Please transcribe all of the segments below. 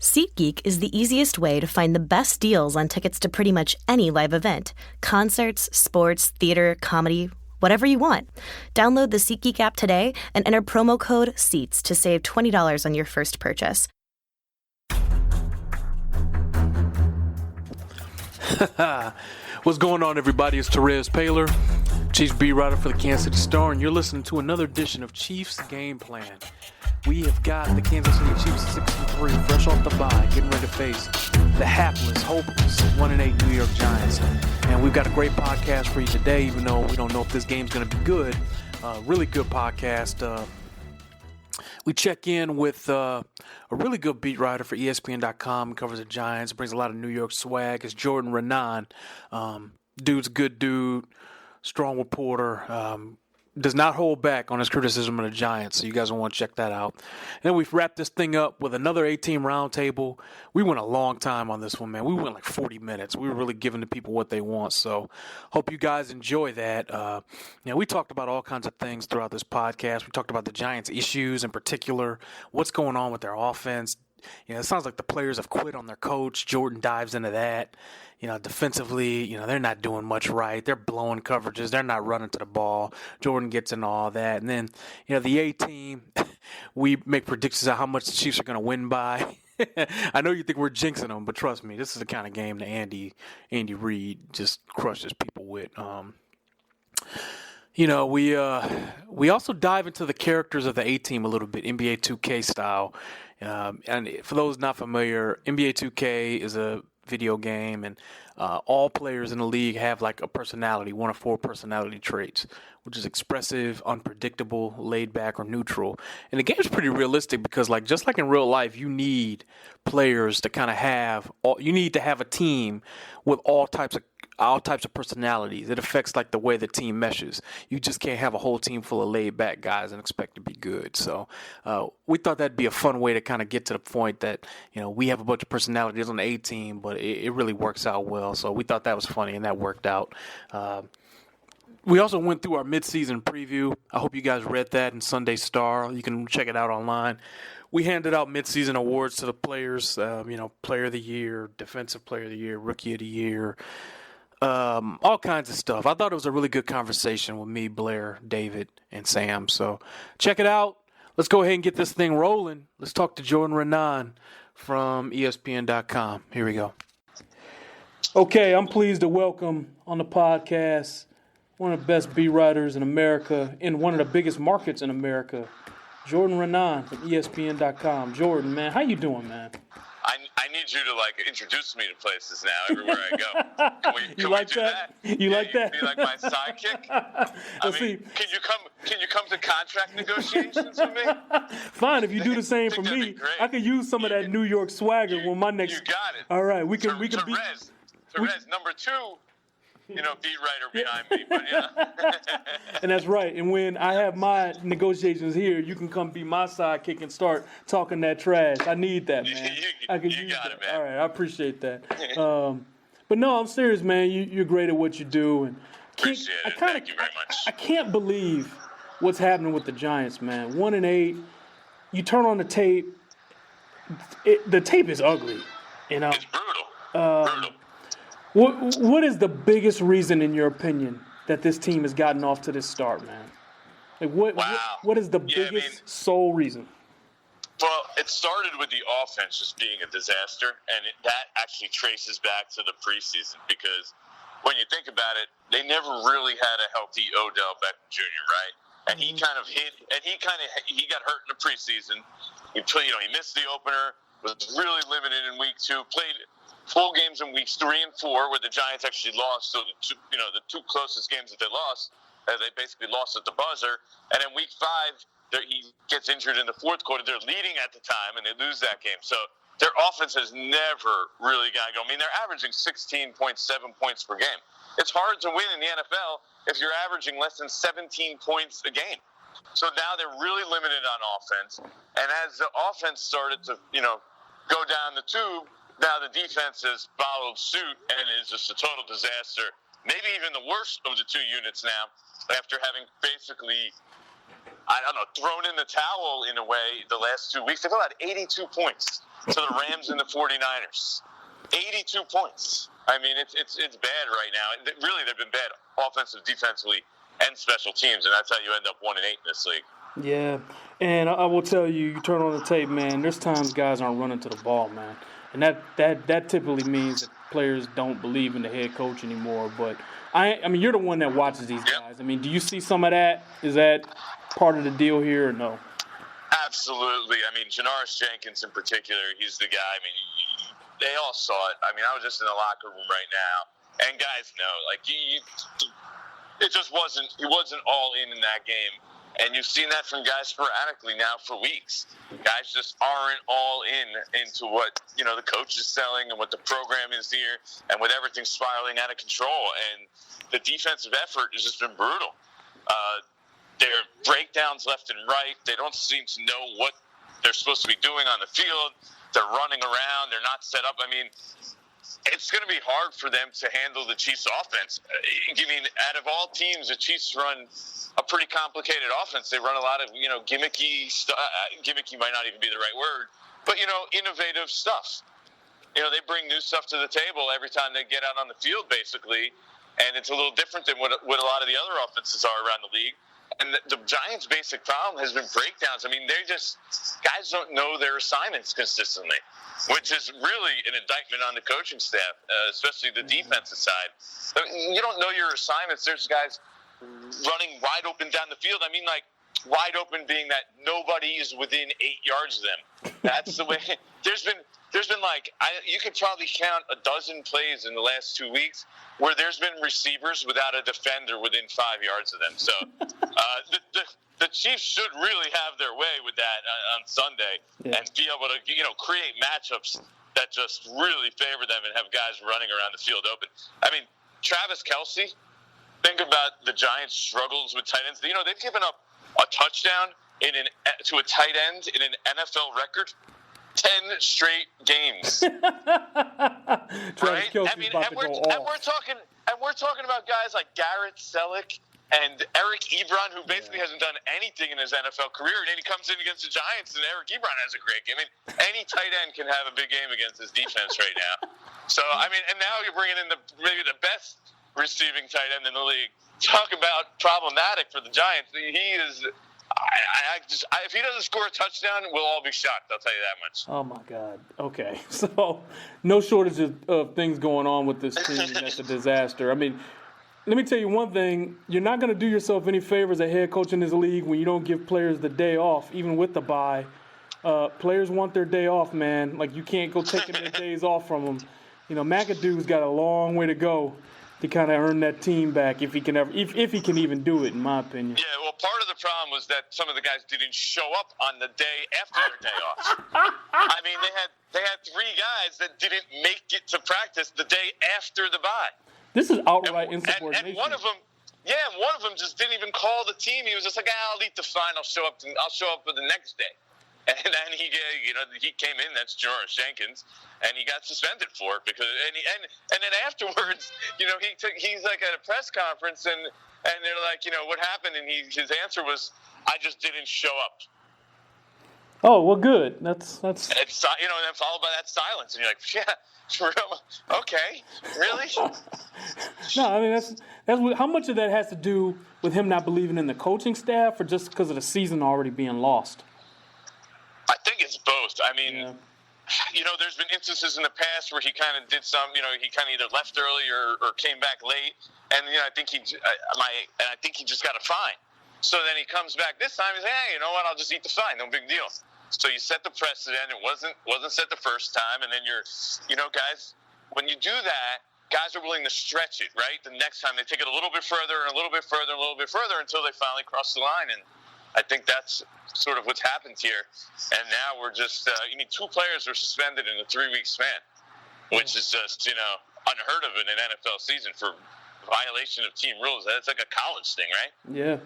SeatGeek is the easiest way to find the best deals on tickets to pretty much any live event. Concerts, sports, theater, comedy, whatever you want. Download the SeatGeek app today and enter promo code SEATS to save $20 on your first purchase. What's going on, everybody? It's Terez Paylor, Chiefs beat writer for the Kansas City Star, and you're listening to another edition of Chiefs Game Plan. We have got the Kansas City Chiefs 6-3, fresh off the bye, getting ready to face the hapless, hopeless 1-8 New York Giants. And we've got a great podcast for you today, even though we don't know if this game's going to be good. Really good podcast. We check in with a really good beat writer for ESPN.com, covers the Giants, brings a lot of New York swag. It's Jordan Raanan. Dude's a good dude, strong reporter, does not hold back on his criticism of the Giants, so you guys will want to check that out. And then we've wrapped this thing up with another 8-team roundtable. We went a long time on this one, man. We went like 40 minutes. We were really giving the people what they want, so hope you guys enjoy that. We talked about all kinds of things throughout this podcast. We talked about the Giants' issues in particular, what's going on with their offense. It sounds like the players have quit on their coach. Jordan dives into that. Defensively, they're not doing much right. They're blowing coverages. They're not running to the ball. Jordan gets into all that. And then, the A-team, we make predictions of how much the Chiefs are going to win by. I know you think we're jinxing them, but trust me, this is the kind of game that Andy Reid just crushes people with. We also dive into the characters of the A-team a little bit, NBA 2K style. And for those not familiar, NBA 2K is a video game, and all players in the league have like a personality, one of 4 personality traits, which is expressive, unpredictable, laid back, or neutral. And the game's pretty realistic because, just like in real life, you need players to kind of you need to have a team with all types of personalities. It affects the way the team meshes. You just can't have a whole team full of laid back guys and expect to be good. So we thought that'd be a fun way to kind of get to the point that we have a bunch of personalities on the A team, but it really works out well. So we thought that was funny, and that worked out. We also went through our midseason preview. I hope you guys read that in Sunday Star. You can check it out online. We handed out midseason awards to the players. Player of the Year, Defensive Player of the Year, Rookie of the Year. All kinds of stuff. I thought it was a really good conversation with me, Blair, David, and Sam. So check it out. Let's go ahead and get this thing rolling. Let's talk to Jordan Raanan from ESPN.com. Here we go. Okay, I'm pleased to welcome on the podcast one of the best beat writers in America, in one of the biggest markets in America, Jordan Raanan from ESPN.com. Jordan, man, how you doing, man? I need you to introduce me to places now everywhere I go. Can we do that? You like that? Be like my sidekick. Can you come to contract negotiations with me? Fine, if you do the same for me. I could use some of that New York swagger when my next. You got it. All right, we can be. Terez, number 2. Beat writer behind me, but yeah. And that's right. And when I have my negotiations here, you can come be my sidekick and start talking that trash. I need that, man. I can use that. Man. All right, I appreciate that. But no, I'm serious, man. You're great at what you do, and appreciate it. Thank you very much. I can't believe what's happening with the Giants, man. 1-8. You turn on the tape. The tape is ugly. It's brutal. Brutal. What is the biggest reason, in your opinion, that this team has gotten off to this start, man? What is the biggest sole reason? Well, it started with the offense just being a disaster, and that actually traces back to the preseason because when you think about it, they never really had a healthy Odell Beckham Jr., right? And he kind of he got hurt in the preseason. He missed the opener, was really limited in week 2, played full games in weeks 3 and 4, where the Giants actually lost. So the 2 closest games that they lost, they basically lost at the buzzer. And in week 5, he gets injured in the fourth quarter. They're leading at the time, and they lose that game. So their offense has never really gotten going. I mean, they're averaging 16.7 points per game. It's hard to win in the NFL if you're averaging less than 17 points a game. So now they're really limited on offense. And as the offense started to, go down the tube, now the defense has followed suit and is just a total disaster. Maybe even the worst of the 2 units now, after having basically I don't know, thrown in the towel in a way the last 2 weeks. They've allowed 82 points to the Rams and the 49ers. 82 points. I mean, it's bad right now. And really, they've been bad offensive, defensively, and special teams, and that's how you end up 1-8 in this league. Yeah, and I will tell you, you turn on the tape, man, there's times guys aren't running to the ball, man. And that typically means that players don't believe in the head coach anymore. But, I mean, you're the one that watches these guys. I mean, do you see some of that? Is that part of the deal here or no? Absolutely. I mean, Janoris Jenkins in particular, he's the guy. I mean, they all saw it. I mean, I was just in the locker room right now, and guys know, like, it just wasn't. He wasn't all in that game. And you've seen that from guys sporadically now for weeks. Guys just aren't all into what, you know, the coach is selling and what the program is here, and with everything spiraling out of control. And the defensive effort has just been brutal. There are breakdowns left and right. They don't seem to know what they're supposed to be doing on the field. They're running around. They're not set up. I mean, it's going to be hard for them to handle the Chiefs' offense. I mean, out of all teams, the Chiefs run a pretty complicated offense. They run a lot of, you know, gimmicky stuff. Gimmicky might not even be the right word, but, you know, innovative stuff. You know, they bring new stuff to the table every time they get out on the field, basically, and it's a little different than what a lot of the other offenses are around the league. And the Giants' basic problem has been breakdowns. I mean, guys don't know their assignments consistently, which is really an indictment on the coaching staff, especially the defensive side. You don't know your assignments. There's guys running wide open down the field. I mean, like, wide open being that nobody is within 8 yards of them. That's the way. There's been like, you could probably count a dozen plays in the last 2 weeks where there's been receivers without a defender within 5 yards of them. So the Chiefs should really have their way with that on Sunday and be able to, you know, create matchups that just really favor them and have guys running around the field open. I mean, Travis Kelce, think about the Giants' struggles with tight ends. You know, they've given up a touchdown to a tight end in an NFL record 10 straight games. Right? I mean, and we're talking about guys like Garrett Selleck and Eric Ebron, who basically hasn't done anything in his NFL career, and then he comes in against the Giants, and Eric Ebron has a great game. I mean, any tight end can have a big game against his defense right now. So, I mean, and now you're bringing in maybe the best receiving tight end in the league. Talk about problematic for the Giants. He is. If he doesn't score a touchdown, we'll all be shocked. I'll tell you that much. Oh my God. Okay, so no shortage of things going on with this team. That's a disaster. I mean, let me tell you one thing. You're not going to do yourself any favors as head coach in this league when you don't give players the day off, even with the bye. Players want their day off, man. Like, you can't go taking their days off from them. You know, McAdoo's got a long way to go to kind of earn that team back if he can even do it, in my opinion. Yeah, well, part of the problem was that some of the guys didn't show up on the day after their day off. I mean, they had 3 guys that didn't make it to practice the day after the bye. This is outright insubordination. And one of them just didn't even call the team. He was just like, I'll eat the fine. I'll show up for the next day. And then he came in. That's Janoris Jenkins, and he got suspended for it because and then afterwards, you know, he's like at a press conference, and they're like, you know, what happened? And his answer was, I just didn't show up. Oh, well, good. That's. It's, you know, and then followed by that silence, and you're like, yeah, okay, really? No, I mean that's how much of that has to do with him not believing in the coaching staff, or just because of the season already being lost? I think it's both. I mean, you know, there's been instances in the past where he kind of did some, you know, he kind of either left early or came back late, and you know, I think he just got a fine. So then he comes back this time. He's like, hey, you know what? I'll just eat the fine. No big deal. So you set the precedent. It wasn't set the first time, and then you know, guys, when you do that, guys are willing to stretch it, right? The next time they take it a little bit further and a little bit further and a little bit further until they finally cross the line. And I think that's sort of what's happened here. And now we're just, 2 players are suspended in a 3-week span, which is just, you know, unheard of in an NFL season for violation of team rules. That's like a college thing, right? Yeah.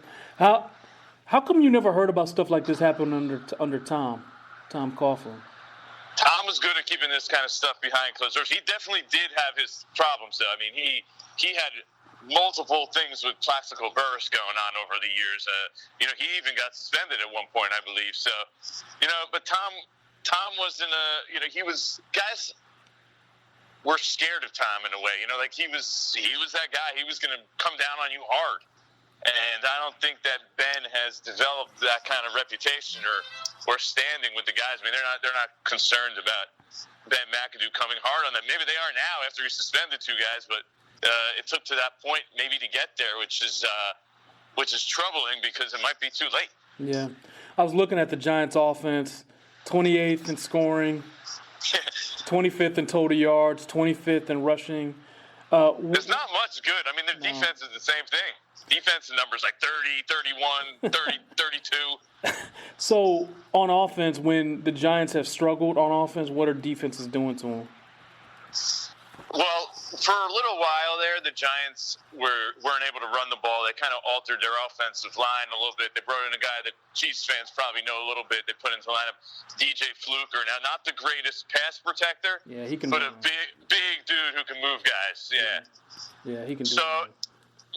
How come you never heard about stuff like this happen under Tom Coughlin? Tom was good at keeping this kind of stuff behind closed doors. He definitely did have his problems, though. I mean, he had multiple things with Plaxico Burress going on over the years. He even got suspended at one point, I believe. So, but Tom wasn't guys were scared of Tom in a way. He was that guy. He was going to come down on you hard. And I don't think that Ben has developed that kind of reputation or standing with the guys. I mean, they're not concerned about Ben McAdoo coming hard on them. Maybe they are now after he suspended two guys, but it took to that point maybe to get there, which is troubling because it might be too late. Yeah, I was looking at the Giants' offense: 28th in scoring, 25th in total yards, 25th in rushing. There's not much good. I mean, their defense is the same thing. Defense numbers like 30, 31, 30, 32. So, on offense, when the Giants have struggled on offense, what are defenses doing to them? Well, for a little while there, the Giants weren't able to run the ball. They kind of altered their offensive line a little bit. They brought in a guy that Chiefs fans probably know a little bit. They put into the lineup DJ Fluker. Now, not the greatest pass protector, but a big dude who can move guys. Yeah, he can do that.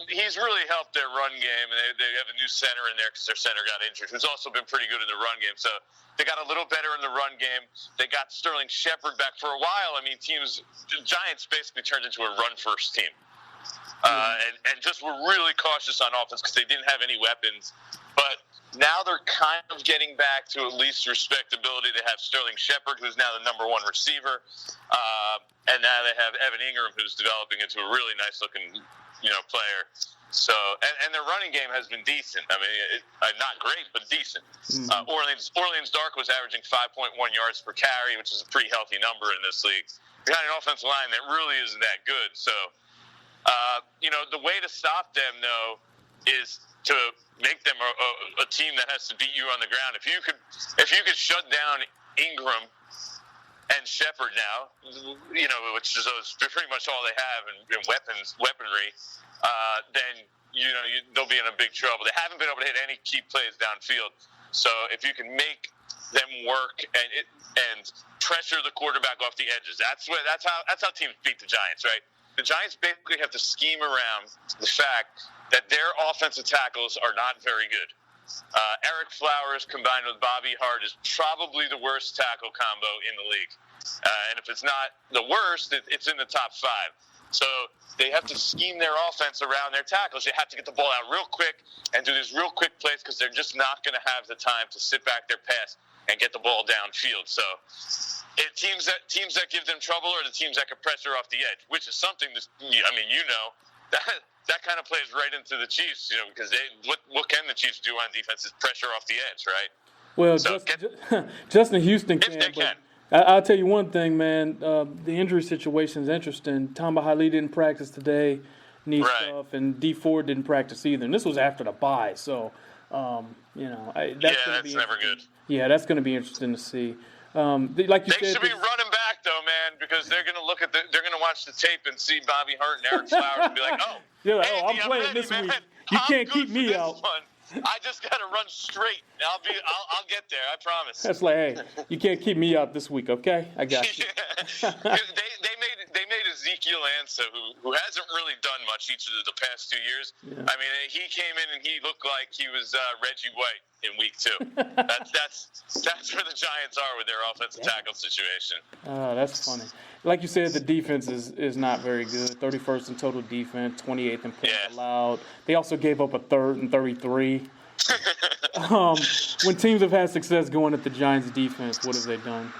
He's really helped their run game, and they have a new center in there because their center got injured, who's also been pretty good in the run game. So they got a little better in the run game. They got Sterling Shepard back for a while. I mean, the Giants basically turned into a run-first team. And just were really cautious on offense because they didn't have any weapons. But now they're kind of getting back to at least respectability. They have Sterling Shepard, who's now the number one receiver. And now they have Evan Ingram, who's developing into a really nice-looking player. So, and their running game has been decent. I mean, not great, but decent. Orleans Dark was averaging 5.1 yards per carry, which is a pretty healthy number in this league. Behind an offensive line that really isn't that good. So, the way to stop them, though, is to make them a team that has to beat you on the ground. If you could shut down Ingram and Shepard now, which is pretty much all they have in weaponry, then they'll be in a big trouble. They haven't been able to hit any key plays downfield. So if you can make them work and pressure the quarterback off the edges, that's how teams beat the Giants, right? The Giants basically have to scheme around the fact that their offensive tackles are not very good. Eric Flowers combined with Bobby Hart is probably the worst tackle combo in the league. And if it's not the worst, it's in the top 5. So they have to scheme their offense around their tackles. They have to get the ball out real quick and do these real quick plays because they're just not going to have the time to sit back their pass and get the ball downfield. So teams that give them trouble are the teams that can pressure off the edge, which is something that kind of plays right into the Chiefs, because what can the Chiefs do on defense is pressure off the edge, right? Well, so Justin Houston can. If they can. I'll tell you one thing, man. The injury situation is interesting. Tamba Hali didn't practice today, knee stuff, and D Ford didn't practice either. And this was after the bye, so that's never good. Yeah, that's going to be interesting to see. Like you said, they should be running back though, man, because they're going to they're going to watch the tape and see Bobby Hart and Eric Flowers and be like, I'm playing ready, this man. week. You can't keep me out. I just got to run straight. I'll get there. I promise. That's like, hey, you can't keep me out this week, okay? I got you. They made Ezekiel Ansah, who hasn't really done much each of the past 2 years. Yeah. I mean, he came in and he looked like he was Reggie White in week 2. That's where the Giants are with their offensive tackle situation. That's funny. Like you said, the defense is not very good. 31st in total defense, 28th in points allowed. They also gave up a third and 33. When teams have had success going at the Giants' defense, what have they done?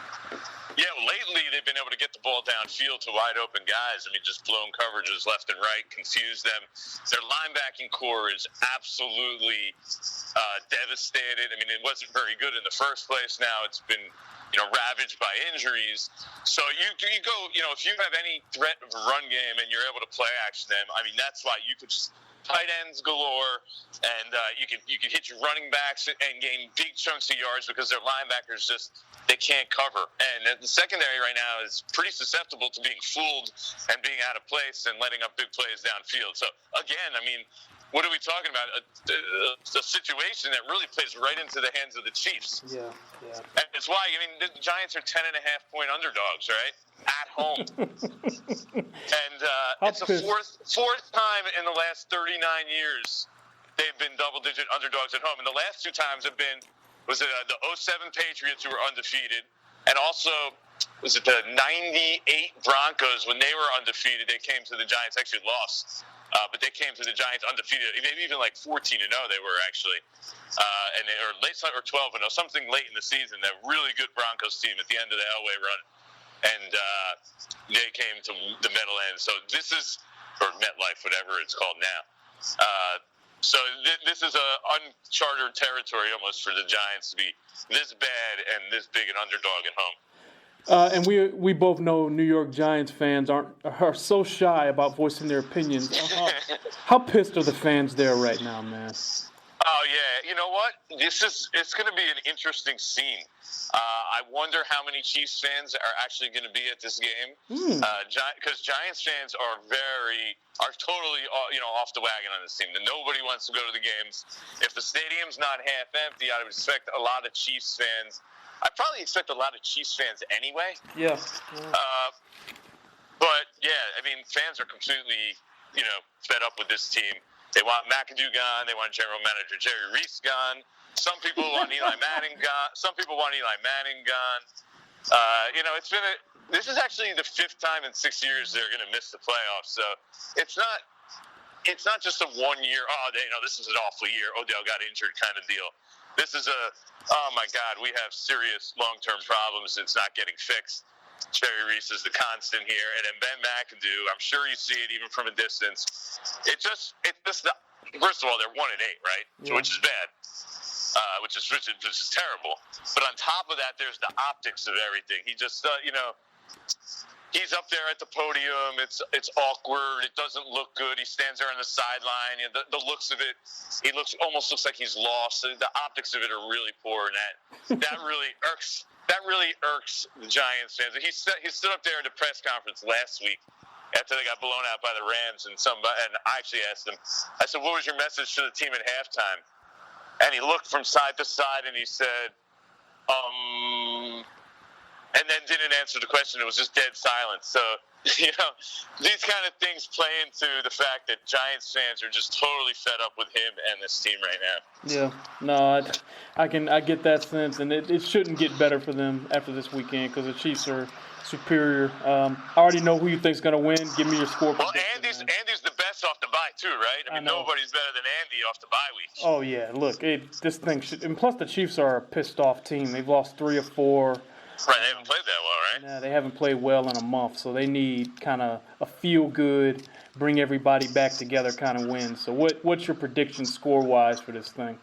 Yeah, lately they've been able to get the ball downfield to wide open guys. I mean, just blown coverages left and right, confuse them. Their linebacking core is absolutely devastated. I mean, it wasn't very good in the first place. Now it's been, ravaged by injuries. So you go, if you have any threat of a run game and you're able to play action them, I mean, that's why you could just tight ends galore, and you can hit your running backs and gain big chunks of yards because their linebackers they can't cover. And the secondary right now is pretty susceptible to being fooled and being out of place and letting up big plays downfield. So again, I mean, what are we talking about? A situation that really plays right into the hands of the Chiefs. Yeah. And it's why, the Giants are 10.5-point underdogs, right? At home. And it's the fourth time in the last 39 years they've been double-digit underdogs at home. And the last 2 times have been, the 07 Patriots who were undefeated, and also, was it the 98 Broncos when they were undefeated? They came to the Giants, actually lost. But they came to the Giants undefeated, maybe even like 14-0 they were actually. And they were late or 12-0, something late in the season. That really good Broncos team at the end of the Elway run. And they came to the middle end. So this is, or MetLife, whatever it's called now. So this is a uncharted territory almost for the Giants to be this bad and this big an underdog at home. And we both know New York Giants fans are so shy about voicing their opinions. How pissed are the fans there right now, man? Oh yeah, you know what? It's going to be an interesting scene. I wonder how many Chiefs fans are actually going to be at this game, because Giants fans are totally off the wagon on this team. Nobody wants to go to the games. If the stadium's not half empty, I would expect a lot of Chiefs fans. I probably expect a lot of Chiefs fans anyway. Yeah. But yeah, fans are completely fed up with this team. They want McAdoo gone. They want General Manager Jerry Reese gone. Some people want Eli Manning gone. This is actually the 5th time in 6 years they're going to miss the playoffs. So it's not just a 1 year. This is an awful year. Odell got injured kind of deal. This is oh my God, we have serious long-term problems. It's not getting fixed. Jerry Reese is the constant here, and then Ben McAdoo. I'm sure you see it even from a distance. First of all, they're 1-8, right? Yeah. Which is bad. Which is terrible. But on top of that, there's the optics of everything. He just, he's up there at the podium. It's awkward. It doesn't look good. He stands there on the sideline. The looks of it, almost looks like he's lost. The optics of it are really poor, and that really irks. That really irks the Giants fans. He stood up there at a press conference last week after they got blown out by the Rams, and I actually asked him. I said, "What was your message to the team at halftime?" And he looked from side to side, and he said, and then didn't answer the question. It was just dead silence. So, these kind of things play into the fact that Giants fans are just totally fed up with him and this team right now. Yeah, no, I get that sense, and it shouldn't get better for them after this weekend because the Chiefs are superior. I already know who you think's going to win. Give me your score. Well, Andy's the best off the bye too, right? I mean, nobody's better than Andy off the bye week. Oh yeah, look, this thing should, and plus the Chiefs are a pissed off team. They've lost 3 or 4. Right, they haven't played that well, right? Yeah, they haven't played well in a month, so they need kind of a feel-good, bring everybody back together kind of win. So what's your prediction score-wise for this thing?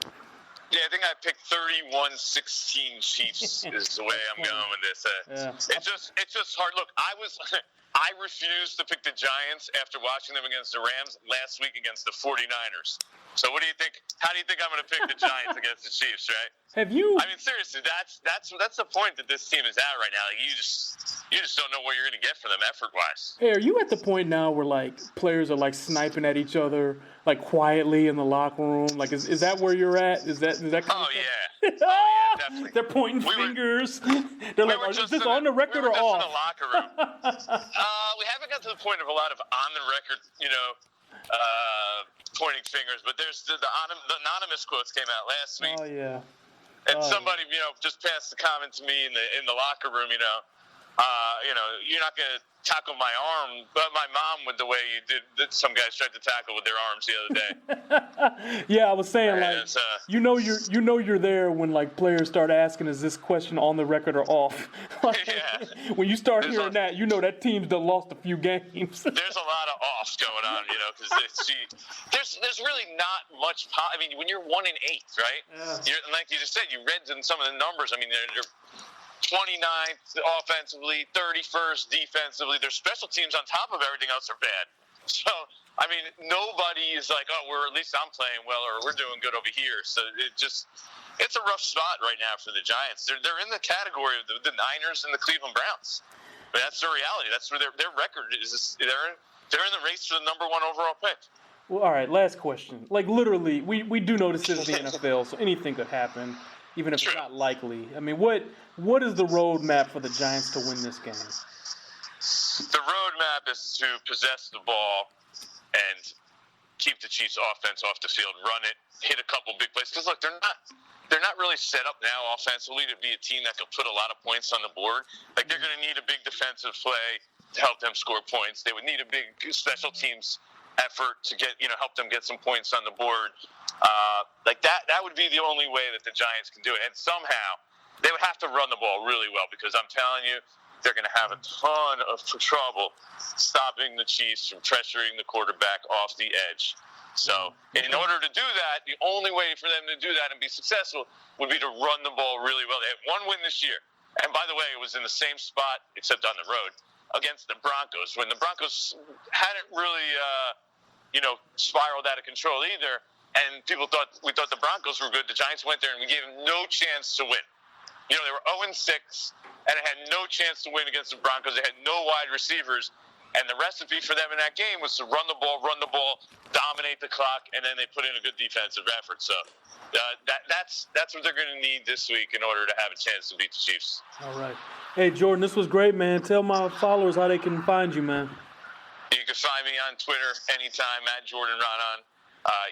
Yeah, I think I picked 31-16 Chiefs is the way I'm going with this. It's just hard. Look, I refused to pick the Giants after watching them against the Rams last week against the 49ers. So what do you think? How do you think I'm going to pick the Giants against the Chiefs, right? Have you? I mean, seriously, that's the point that this team is at right now. Like, you just don't know what you're going to get from them effort-wise. Hey, are you at the point now where players are sniping at each other quietly in the locker room? Is that where you're at? Is that kind of Oh yeah, definitely. They're pointing fingers. They're is this on the record or off? In the locker room. We haven't got to the point of a lot of on the record, pointing fingers. But there's the anonymous quotes came out last week. Oh yeah. And somebody, just passed the comment to me in the locker room. You're not going to tackle my arm, but my mom with the way you did. Some guys tried to tackle with their arms the other day. Yeah, I was saying you're there when players start asking, is this question on the record or off? Yeah. When you start hearing that, that team's done lost a few games. There's a lot of offs going on, because there's really not much. When you're 1-8, right? Yeah. Like you just said, you read in some of the numbers. They're 29th offensively, 31st defensively. Their special teams on top of everything else are bad. So, nobody is like, at least I'm playing well, or we're doing good over here. So it's a rough spot right now for the Giants. They're in the category of the Niners and the Cleveland Browns. But that's the reality. That's where their record is. They're in the race for the number 1 overall pick. Well, all right, last question. Like, literally, we do know this is the NFL, so anything could happen, even if it's not likely. I mean, what is the roadmap for the Giants to win this game? The roadmap is to possess the ball and keep the Chiefs' offense off the field, run it, hit a couple big plays. Because, look, they're not really set up now offensively to be a team that can put a lot of points on the board. Like, they're going to need a big defensive play to help them score points. They would need a big special teams effort to get, help them get some points on the board. Like that would be the only way that the Giants can do it. And somehow they would have to run the ball really well, because I'm telling you, they're going to have a ton of trouble stopping the Chiefs from pressuring the quarterback off the edge. So in order to do that, the only way for them to do that and be successful would be to run the ball really well. They had one win this year. And by the way, it was in the same spot, except on the road, against the Broncos, when the Broncos hadn't really spiraled out of control either, and we thought the Broncos were good. The Giants went there and we gave them no chance to win. They were 0-6, and it had no chance to win against the Broncos. They had no wide receivers, and the recipe for them in that game was to run the ball, dominate the clock, and then they put in a good defensive effort. So that's what they're going to need this week in order to have a chance to beat the Chiefs. All right. Hey, Jordan, this was great, man. Tell my followers how they can find you, man. You can find me on Twitter anytime at Jordan Raanan,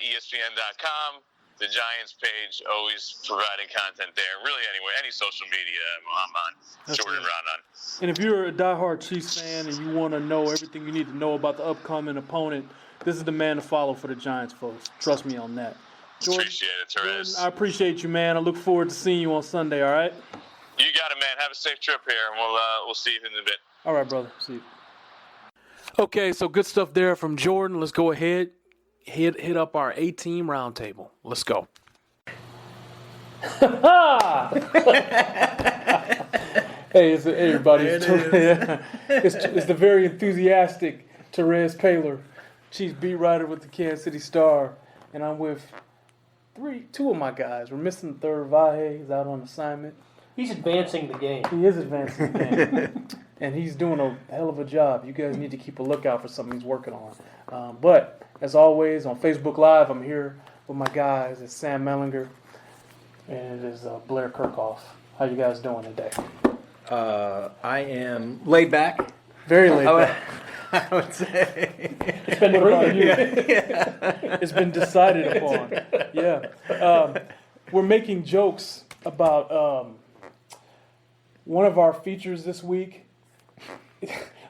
ESPN.com. The Giants page, always providing content there. Really, anywhere, any social media, I'm on. That's Jordan Raanan. And if you're a diehard Chiefs fan and you want to know everything you need to know about the upcoming opponent, this is the man to follow for the Giants, folks. Trust me on that. Jordan, appreciate it, Therese. I appreciate you, man. I look forward to seeing you on Sunday, all right? You got it, man. Have a safe trip here, and we'll see you in a bit. All right, brother. See you. Okay, so good stuff there from Jordan. Let's go ahead. Hit up our A-team roundtable. Let's go. Hey, everybody. It's the very enthusiastic Therese Paylor, Chiefs beat writer with the Kansas City Star, and I'm with two of my guys. We're missing the third. Vahe is out on assignment. He's advancing the game. He is advancing the game, and he's doing a hell of a job. You guys need to keep a lookout for something he's working on. But as always, on Facebook Live, I'm here with my guys. It's Sam Mellinger, and it is Blair Kirkhoff. How you guys doing today? I am laid back. Very laid back. I would say. It's been It's been decided upon. Yeah. We're making jokes about one of our features this week.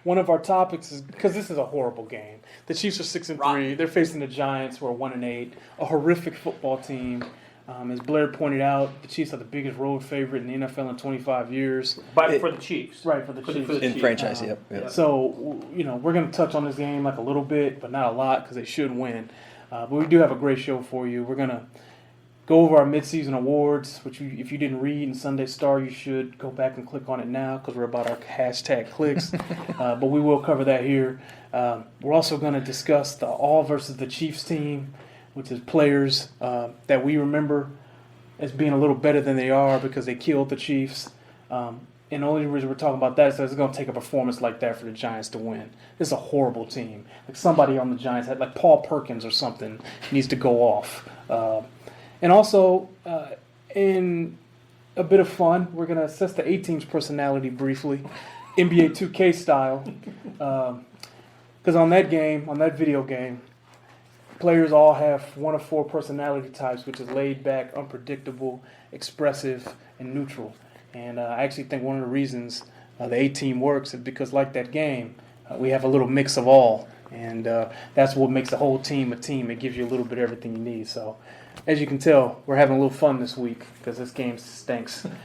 One of our topics is, because this is a horrible game. The Chiefs are 6-3. They're facing the Giants, who are 1-8. A horrific football team. As Blair pointed out, the Chiefs are the biggest road favorite in the NFL in 25 years. For the Chiefs. Right, for the Chiefs. In franchise, yep. So, we're going to touch on this game like a little bit, but not a lot, because they should win. But we do have a great show for you. We're going to go over our midseason awards, which if you didn't read in Sunday Star, you should go back and click on it now, because we're about our hashtag clicks. But we will cover that here. We're also going to discuss the All versus the Chiefs team, which is players that we remember as being a little better than they are because they killed the Chiefs. And the only reason we're talking about that is that it's going to take a performance like that for the Giants to win. This is a horrible team. Like somebody on the Giants, like Paul Perkins or something, needs to go off. And also, in a bit of fun, we're going to assess the A-team's personality briefly, NBA 2K style. Because on that video game, players all have one of four personality types, which is laid back, unpredictable, expressive, and neutral. And I actually think one of the reasons the A-team works is because, like that game, we have a little mix of all. And that's what makes the whole team a team. It gives you a little bit of everything you need. So, as you can tell, we're having a little fun this week because this game stinks. Has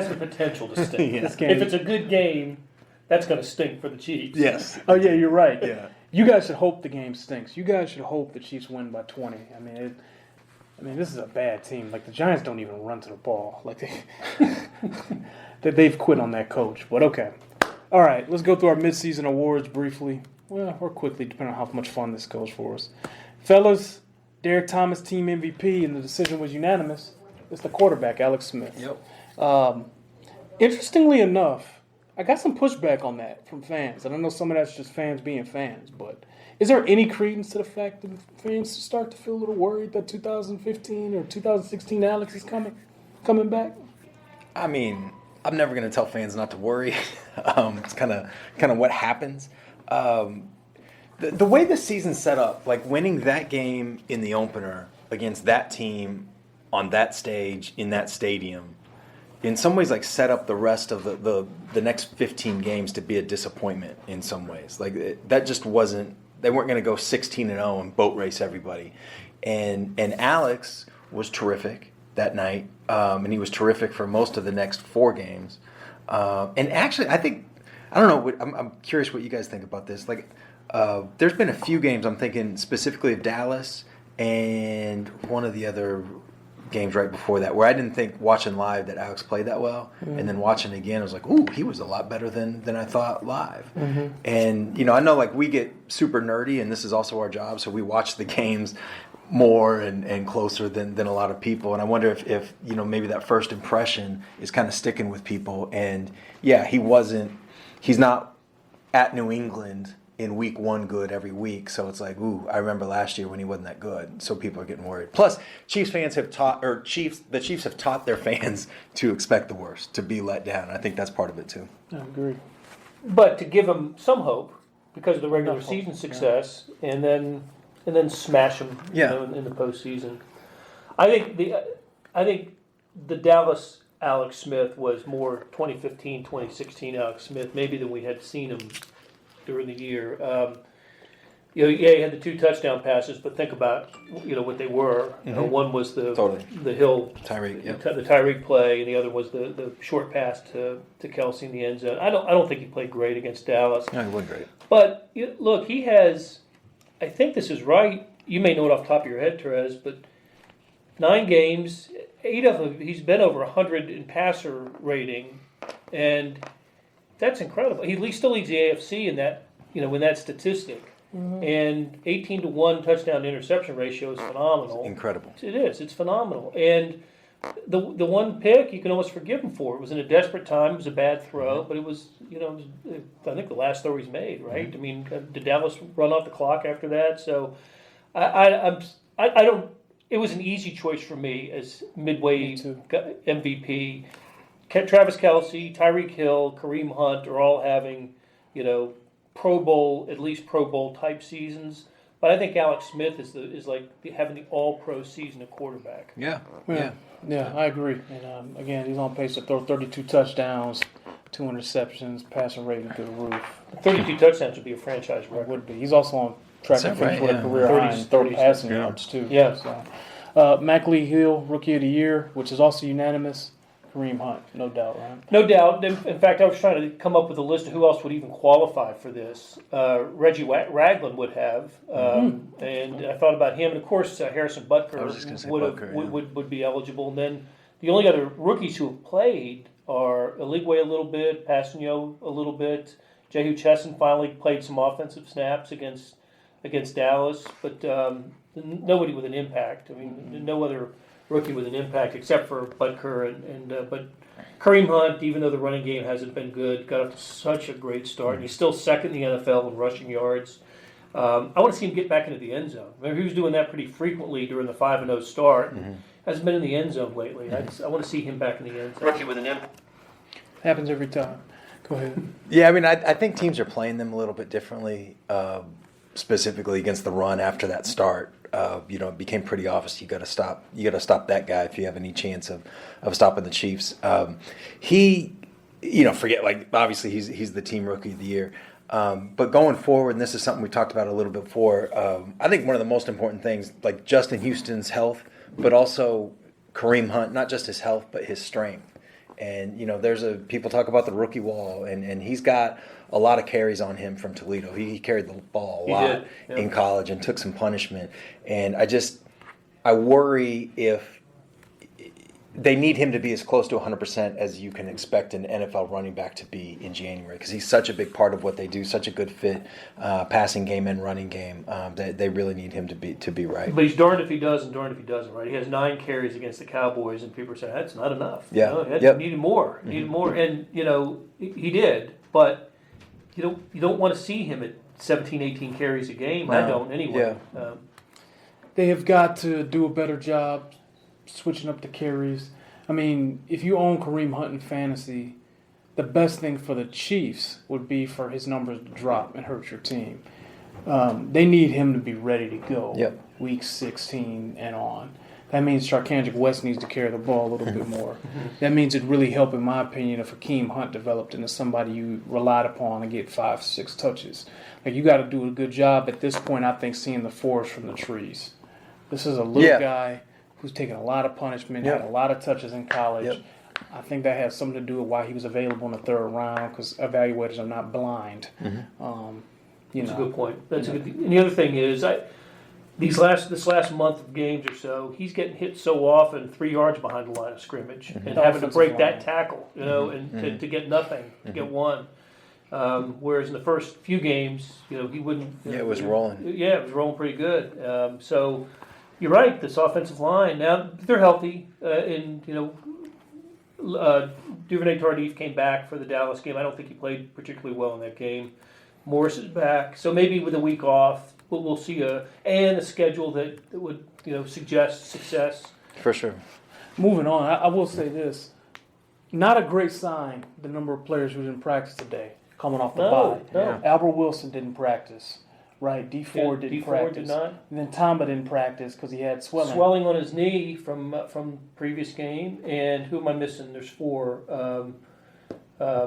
the potential to stink. Yeah. If it's a good game, that's going to stink for the Chiefs. Yes. Oh, yeah, you're right. Yeah. You guys should hope the game stinks. You guys should hope the Chiefs win by 20. I mean, this is a bad team. Like, the Giants don't even run to the ball. Like, they've quit on that coach. But okay. All right, let's go through our midseason awards briefly. Well, or quickly, depending on how much fun this goes for us. Fellas, Derek Thomas, team MVP, and the decision was unanimous. It's the quarterback, Alex Smith. Yep. Interestingly enough, I got some pushback on that from fans, and I know some of that's just fans being fans. But is there any credence to the fact that fans start to feel a little worried that 2015 or 2016 Alex is coming back? I mean, I'm never going to tell fans not to worry. It's kind of what happens. The way the season's set up, like winning that game in the opener against that team on that stage in that stadium, in some ways, like set up the rest of the next 15 games to be a disappointment in some ways. Like that just wasn't. They weren't going to go 16-0 and boat race everybody. And Alex was terrific that night, and he was terrific for most of the next 4 games. And actually, I don't know. I'm curious what you guys think about this. Like, there's been a few games I'm thinking specifically of Dallas and one of the other games right before that where I didn't think watching live that Alex played that well, and then watching again I was like, ooh, he was a lot better than I thought live. And I know like we get super nerdy, and this is also our job, so we watch the games more and closer than a lot of people, and I wonder if maybe that first impression is kind of sticking with people. And yeah, he's not at New England in week 1 good every week, so it's like, ooh, I remember last year when he wasn't that good, so people are getting worried. Plus, the Chiefs have taught their fans to expect the worst, to be let down. I think that's part of it too. I agree. But to give them some hope because of the regular season success, and then smash them in the postseason. I think the Dallas Alex Smith was more 2015, 2016 Alex Smith maybe than we had seen him during the year. He had the 2 touchdown passes, but think about what they were. One was the Hill Tyreek, the Tyreek play, and the other was the short pass to Kelsey in the end zone. I don't think he played great against Dallas. No, he wasn't great. But look, he has. I think this is right. You may know it off the top of your head, Terez, but 9 games, 8 of them he's been over 100 in passer rating, and that's incredible. He still leads the AFC in that, in that statistic. And 18-1 touchdown to interception ratio is phenomenal. It's incredible. It is. It's phenomenal. And the one pick you can almost forgive him for. It was in a desperate time. It was a bad throw, but it was, I think the last throw he's made, right? I mean, did Dallas run off the clock after that? So I don't. It was an easy choice for me as midway MVP. Travis Kelsey, Tyreek Hill, Kareem Hunt are all having, Pro Bowl, at least Pro Bowl type seasons. But I think Alex Smith is like having the All-Pro season at quarterback. Yeah, I agree. And again, he's on pace to throw 32 touchdowns, 2 interceptions, passing rating through the roof. 32 touchdowns would be a franchise record. Would be. He's also on track to finish with a career high in 30 passing yards too. Yeah. So, Mackley Hill, Rookie of the Year, which is also unanimous. Kareem Hunt, no doubt, right? No doubt. In fact, I was trying to come up with a list of who else would even qualify for this. Reggie Ragland would have, and I thought about him, and of course Harrison Butker would be eligible. And then the only other rookies who have played are Eligwe a little bit, Passanio a little bit. Jehu Chesson finally played some offensive snaps against Dallas, but nobody with an impact. I mean, no other rookie with an impact except for Butker but Kareem Hunt, even though the running game hasn't been good, got off to such a great start, and he's still second in the NFL in rushing yards. I want to see him get back into the end zone. Remember, he was doing that pretty frequently during the 5-0 start. Hasn't been in the end zone lately. I want to see him back in the end zone. Rookie with an impact. Happens every time. Go ahead. Yeah, I mean, I think teams are playing them a little bit differently, specifically against the run after that start. It became pretty obvious you got to stop that guy if you have any chance of stopping the Chiefs. Obviously he's the team Rookie of the Year. But going forward, and this is something we talked about a little bit before, I think one of the most important things, like Justin Houston's health, but also Kareem Hunt, not just his health, but his strength. And, people talk about the rookie wall, and he's got a lot of carries on him from Toledo. He carried the ball a lot in college and took some punishment. And I worry if they need him to be as close to 100% as you can expect an NFL running back to be in January, because he's such a big part of what they do, such a good fit, passing game and running game. They really need him to be right. But he's darned if he does and darned if he doesn't, right? He has 9 carries against the Cowboys, and people are saying that's not enough. Yeah. Needed more. Needed more, and he did, but you don't want to see him at 17, 18 carries a game. I don't anyway. Yeah. They have got to do a better job switching up the carries. I mean, if you own Kareem Hunt in fantasy, the best thing for the Chiefs would be for his numbers to drop and hurt your team. They need him to be ready to go week 16 and on. That means Charkandrick West needs to carry the ball a little bit more. That means it'd really help, in my opinion, if Hakeem Hunt developed into somebody you relied upon and get 5-6 touches. Like, you got to do a good job at this point, I think, seeing the forest from the trees. This is a little guy who's taken a lot of punishment, had a lot of touches in college. I think that has something to do with why he was available in the 3rd round, because evaluators are not blind. That's a good point. That's a good. And the other thing is, this last month of games or so, he's getting hit so often 3 yards behind the line of scrimmage and having to break that tackle, and to get nothing, to get one. Whereas in the first few games, he wouldn't. It was rolling. Yeah, it was rolling pretty good. So you're right. This offensive line, now they're healthy, and Duvernay Tardif came back for the Dallas game. I don't think he played particularly well in that game. Morris is back, so maybe with a week off, we'll see a schedule that would suggest success. For sure. Moving on, I will say this: not a great sign. The number of players who didn't practice today, coming off the bye. No. Albert Wilson didn't practice. Right, D4 didn't practice. Did not. And then Tamba didn't practice because he had swelling. Swelling on his knee from previous game. And who am I missing? There's 4. I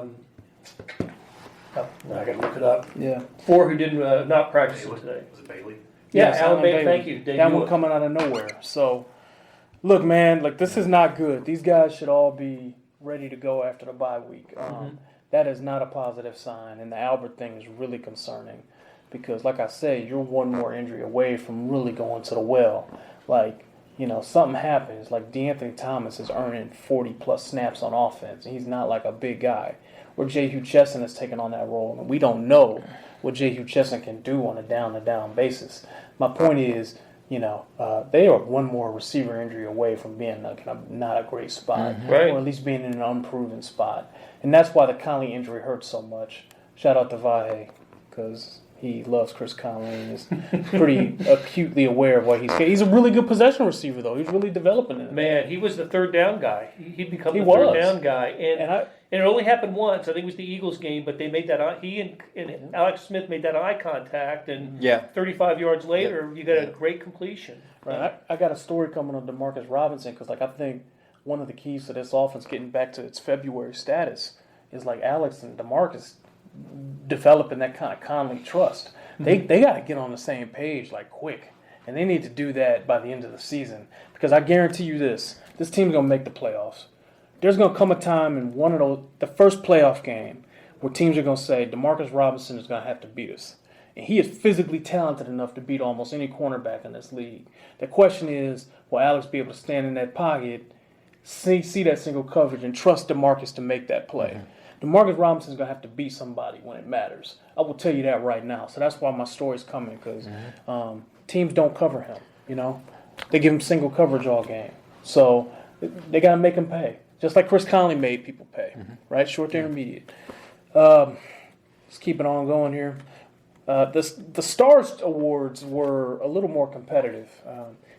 got to look it up. Yeah. 4 who didn't not practice today. Was it Bailey? Yeah, Alan Bailey. Thank you. That one coming out of nowhere. So, look, man, this is not good. These guys should all be ready to go after the bye week. That is not a positive sign, and the Albert thing is really concerning. Because, like I say, you're one more injury away from really going to the well. Something happens. Like, DeAnthony Thomas is earning 40-plus snaps on offense, and he's not like a big guy. Where Jehu Chesson has taken on that role, and we don't know what Jehu Chesson can do on a down-to-down basis. My point is, they are one more receiver injury away from being not a great spot, Right. or at least being in an unproven spot. And that's why the Conley injury hurts so much. Shout out to Vahe, because he loves Chris Conley and is pretty acutely aware of what he's a really good possession receiver, though. He's really developing it. Man, he was the 3rd down guy. He'd become the 3rd down guy. And it only happened once. I think it was the Eagles game, but they made that. He and Alex Smith made that eye contact, and 35 yards later, you got a great completion. Right. I got a story coming on DeMarcus Robinson, because I think one of the keys to this offense getting back to its February status is Alex and DeMarcus developing that kind of Conley trust. They got to get on the same page quick, and they need to do that by the end of the season, because I guarantee you this team's going to make the playoffs. There's going to come a time in the first playoff game where teams are going to say DeMarcus Robinson is going to have to beat us, and he is physically talented enough to beat almost any cornerback in this league. The question is, will Alex be able to stand in that pocket, see that single coverage, and trust DeMarcus to make that play? DeMarcus Robinson's going to have to beat somebody when it matters. I will tell you that right now. So that's why my story's coming, because teams don't cover him, They give him single coverage all game. So they got to make him pay. Just like Chris Conley made people pay, right? Short to intermediate. Let's keep it on going here. The Stars Awards were a little more competitive.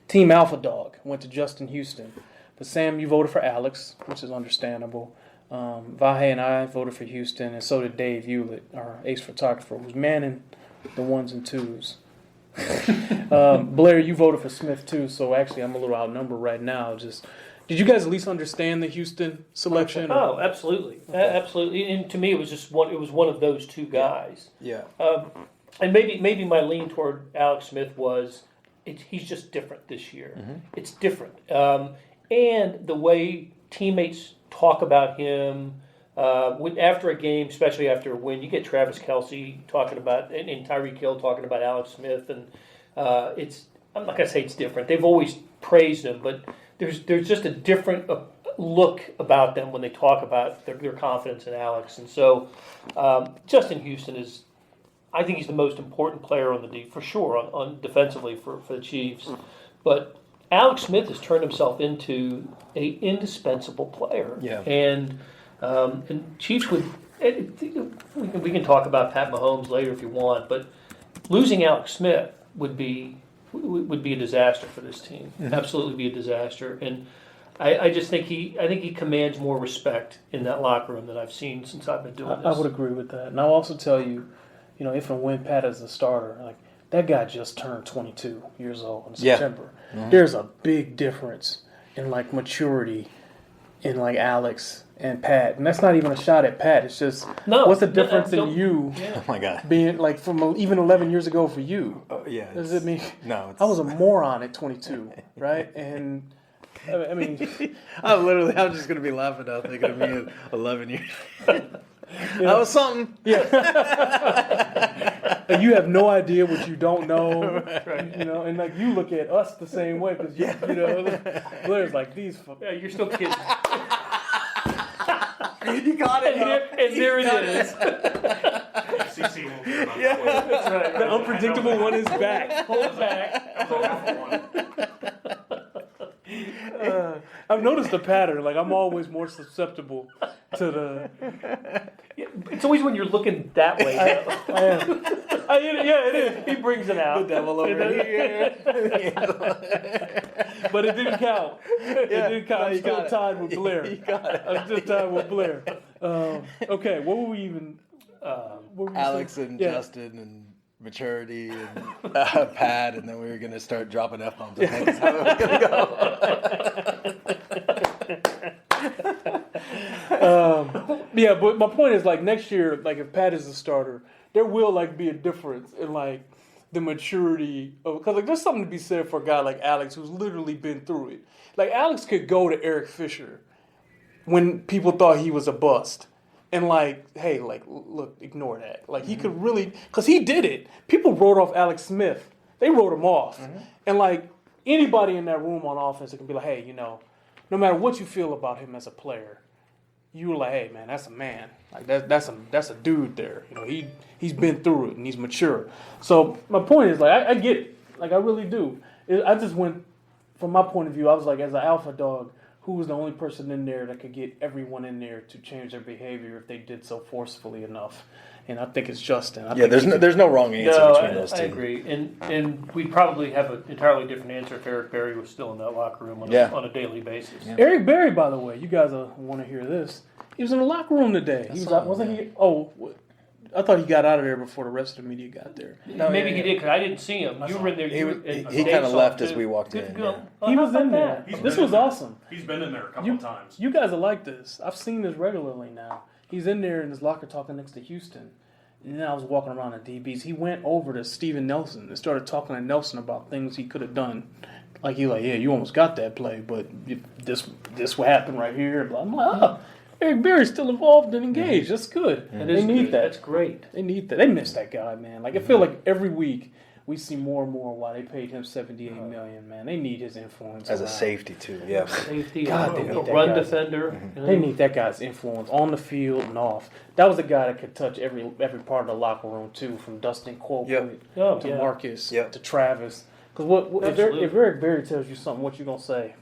Team Alpha Dog went to Justin Houston. But Sam, you voted for Alex, which is understandable. Vahe and I voted for Houston, and so did Dave Hewlett, our ace photographer, who's manning the 1s and 2s. Blair, you voted for Smith too, so actually I'm a little outnumbered right now. Did you guys at least understand the Houston selection? Oh, absolutely, absolutely. And to me, it was just one. It was one of those 2 guys. Yeah. And maybe my lean toward Alex Smith was he's just different this year. It's different, and the way teammates talk about him after a game, especially after a win. You get Travis Kelce talking about, and Tyreek Hill talking about Alex Smith, and I'm not gonna say it's different. They've always praised him, but there's just a different look about them when they talk about their confidence in Alex. And so Justin Houston is, I think he's the most important player on the D for sure on defensively for the Chiefs. But Alex Smith has turned himself into a indispensable player. Yeah. And Chiefs would. We can talk about Pat Mahomes later if you want, but losing Alex Smith would be a disaster for this team. Mm-hmm. Absolutely be a disaster. And I just think he commands more respect in that locker room than I've seen since I've been doing this. I would agree with that. And I'll also tell you, if and when Pat is a starter, like that guy just turned 22 years old in September. Yeah. Mm-hmm. There's a big difference in like maturity in like Alex and Pat, and that's not even a shot at Pat. It's just what's the difference in you? Yeah. Oh my God! Being like from even 11 years ago for you. Yeah. Does it mean? No. I was a moron at 22, right? And I mean, I was just gonna be laughing now thinking of me at 11 years. That was something. Yeah. And you have no idea what you don't know, right. And like you look at us the same way because Blair's like these. Yeah, you're still kidding. You got it. And there it is. CC will be about That's right. The unpredictable one is back. Hold it back. I've noticed a pattern. Like I'm always more susceptible to the. It's always when you're looking that way. Yeah, it is. He brings it out. The devil over here. But it didn't count. It didn't count. I'm still tied with Blair. You got it. I'm just tied with Blair. Okay, what were we even? Alex and Justin and maturity and Pat, and then we were gonna start dropping F-bombs. I think that's how it was gonna go. Yeah, but my point is like next year, like if Pat is the starter, there will like be a difference in like the maturity of because like there's something to be said for a guy like Alex who's literally been through it. Like Alex could go to Eric Fisher when people thought he was a bust. And like, hey, like, look, ignore that. Like, he could really, because he did it. People wrote off Alex Smith. They wrote him off. Mm-hmm. And like, anybody in that room on offense that can be like, hey, no matter what you feel about him as a player, you were like, hey, man, that's a man. Like, that's a dude there. He's been through it and he's mature. So my point is, like, I get it. Like, I really do. I just went, from my point of view, I was like, as an alpha dog, who was the only person in there that could get everyone in there to change their behavior if they did so forcefully enough? And I think it's Justin. There's no wrong answer between those two. I agree. And we'd probably have an entirely different answer if Eric Berry was still in that locker room on a daily basis. Yeah. Eric Berry, by the way, you guys want to hear this. He was in the locker room today. He was out, wasn't he? Oh, I thought he got out of there before the rest of the media got there. No, maybe he did because I didn't see him. You were in there. He kind of left as we walked in. Yeah. He was in there. This was awesome. He's been in there a couple of times. You guys are like this. I've seen this regularly now. He's in there in his locker talking next to Houston. And then I was walking around the DBs. He went over to Steven Nelson and started talking to Nelson about things he could have done. Like, yeah, you almost got that play, but this what happened right here. I'm like, oh, Eric Berry's still involved and engaged. That's good. Mm-hmm. They need that. That's great. They need that. They miss that guy, man. Like, I feel like every week we see more and more why they paid him $78 million, man. They need his influence. As a safety, too, yeah. Safety, God, they need that run guy. defender. Mm-hmm. They need that guy's influence on the field and off. That was a guy that could touch every part of the locker room, too, from Dustin Colquitt to Marcus to Travis. Because if Eric Berry tells you something, what you going to say?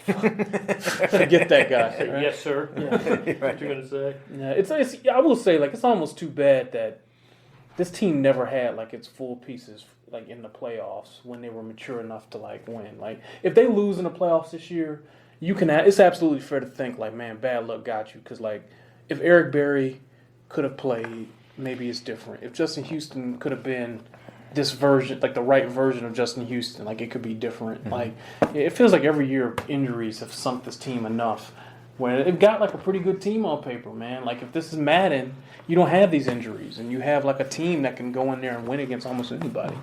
Forget that guy. Right? Yes, sir. Yeah. What you're gonna say? Yeah, it's. I will say, like, it's almost too bad that this team never had like its full pieces like in the playoffs when they were mature enough to like win. Like, if they lose in the playoffs this year, you can. It's absolutely fair to think like, man, bad luck got you. Because like, if Eric Berry could have played, maybe it's different. If Justin Houston could have been this version, like the right version of Justin Houston, like it could be different. Mm-hmm. Like it feels like every year injuries have sunk this team enough where they've got like a pretty good team on paper, man. Like if this is Madden, you don't have these injuries and you have like a team that can go in there and win against almost anybody.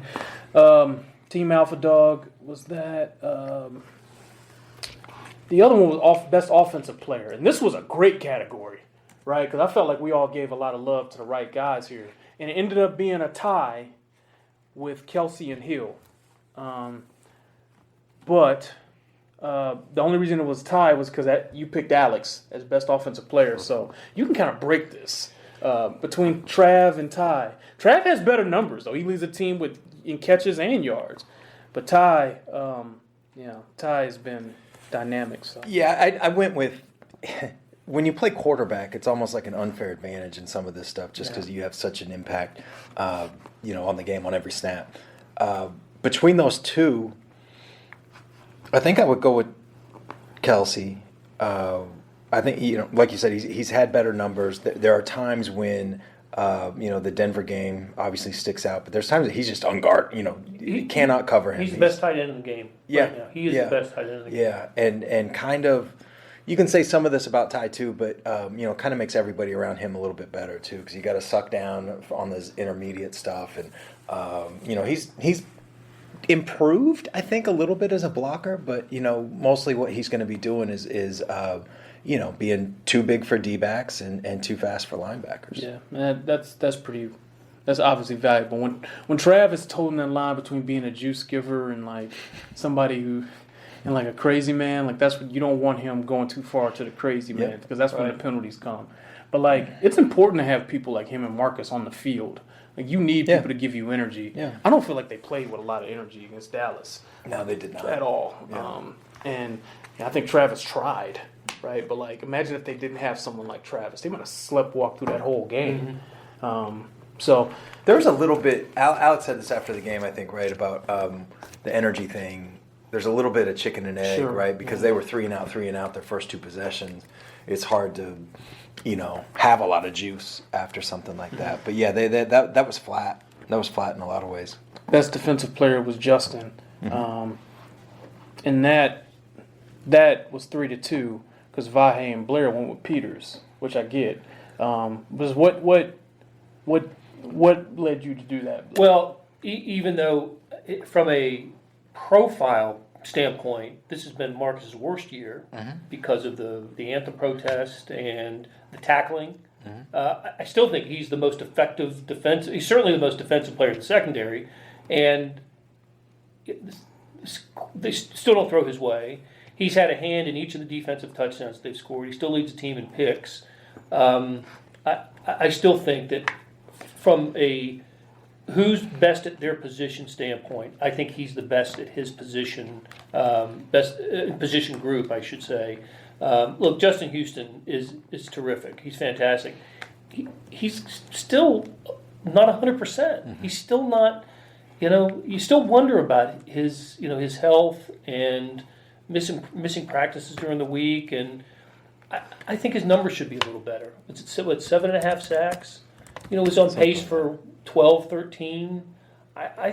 Team Alpha Dog was that. The other one was best offensive player, and this was a great category, right? Because I felt like we all gave a lot of love to the right guys here, and it ended up being a tie with Kelsey and Hill. But The only reason it was tied was because you picked Alex as best offensive player. So you can kind of break this between Trav and Ty. Trav has better numbers, though. He leads a team in catches and yards. But Ty, Ty has been dynamic. So. Yeah, I went with when you play quarterback, it's almost like an unfair advantage in some of this stuff just because you have such an impact, on the game on every snap. Between those two, I think I would go with Kelsey. I think, like you said, he's had better numbers. There are times when, the Denver game obviously sticks out, but there's times that he's just unguarded. He cannot cover him. He's the best tight end in the game. Yeah. Right now. He is the best tight end in the game. Yeah, and kind of, you can say some of this about Ty too, but, kind of makes everybody around him a little bit better too, because you got to suck down on this intermediate stuff. And, he's improved, I think, a little bit as a blocker, but mostly what he's going to be doing is being too big for D-backs and too fast for linebackers. Yeah, that's obviously valuable. When Trav is toting that line between being a juice giver and like somebody who and like a crazy man, like that's what you don't want him going too far to the crazy man because that's when the penalties come. But like it's important to have people like him and Marcus on the field. Like you need people to give you energy. Yeah. I don't feel like they played with a lot of energy against Dallas. No, they did not at all. Yeah. And I think Travis tried, right? But like, imagine if they didn't have someone like Travis, they might have sleptwalked through that whole game. Mm-hmm. So there's a little bit. Alex said this after the game, I think, right, about the energy thing. There's a little bit of chicken and egg, right? Because they were 3 and out their first 2 possessions. It's hard to have a lot of juice after something like that. But yeah, that was flat. That was flat in a lot of ways. Best defensive player was Justin, and that was 3-2 because Vahe and Blair went with Peters, which I get. Was what led you to do that? Well, even though from a profile standpoint, this has been Marcus's worst year because of the anthem protest and the tackling. I still think he's the most effective defensive. He's certainly the most defensive player in the secondary, and they still don't throw his way. He's had a hand in each of the defensive touchdowns they've scored. He still leads the team in picks. I still think that from a who's best at their position standpoint, I think he's the best at his position, position group, I should say. Look, Justin Houston is terrific. He's fantastic. He's still not 100%. He's still not. You still wonder about his health and missing practices during the week, and I think his numbers should be a little better. It's 7.5 sacks. He's on pace for 12, 13. I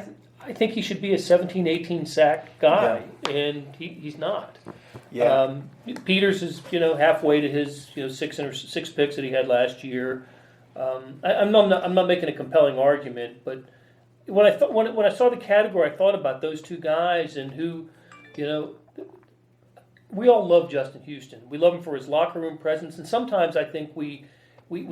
think he should be a 17, 18 sack guy, and he's not. Yeah. Peters is halfway to his 6 picks that he had last year. I'm not making a compelling argument, but when I saw the category, I thought about those two guys and who, we all love Justin Houston. We love him for his locker room presence, and sometimes I think we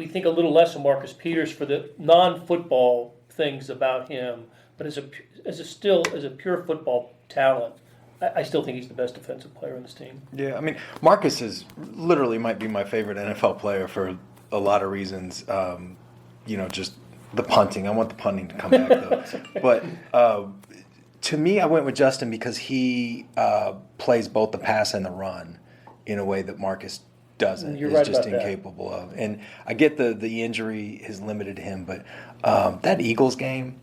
think a little less of Marcus Peters for the non-football things about him, but as a pure football talent, I still think he's the best defensive player on this team. Yeah, I mean, Marcus is literally might be my favorite NFL player for a lot of reasons. Just the punting. I want the punting to come back though. But to me, I went with Justin because he plays both the pass and the run in a way that Marcus doesn't. You're is right just about incapable of. And I get the injury has limited him, but that Eagles game,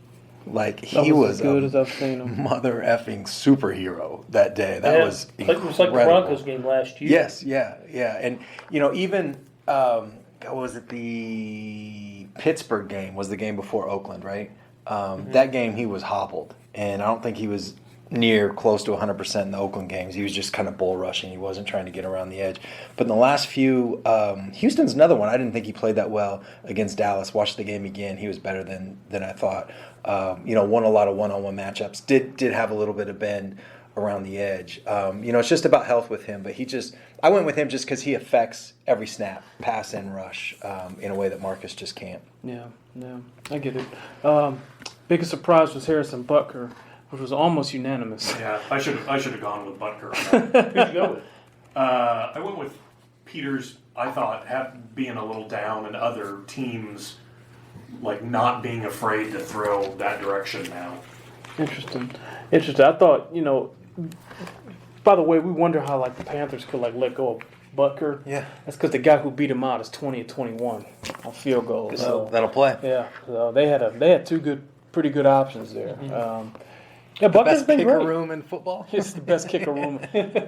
like he was as good as I've seen him. Mother effing superhero that day. That was incredible. It was like the Broncos game last year. Yes, yeah. And even was it the Pittsburgh game? Was the game before Oakland, right? That game he was hobbled, and I don't think he was near close to 100% in the Oakland games. He was just kind of bull rushing. He wasn't trying to get around the edge. But in the last few, Houston's another one. I didn't think he played that well against Dallas. Watched the game again. He was better than I thought. Won a lot of one-on-one matchups. Did have a little bit of bend around the edge. It's just about health with him. But I went with him just because he affects every snap, pass and rush, in a way that Marcus just can't. Yeah, I get it. Biggest surprise was Harrison Butker. which was almost unanimous. Yeah, I should have gone with Butker on that. Who'd you go with? I went with Peters. I thought being a little down and other teams like not being afraid to throw that direction now. Interesting. I thought, by the way, we wonder how like the Panthers could like let go of Butker. Yeah. That's because the guy who beat him out is 20-21 on field goals. So, That'll play. yeah, so they had two pretty good options there. Yeah, Butker's Best been kicker great. room in football. It's the best kicker room.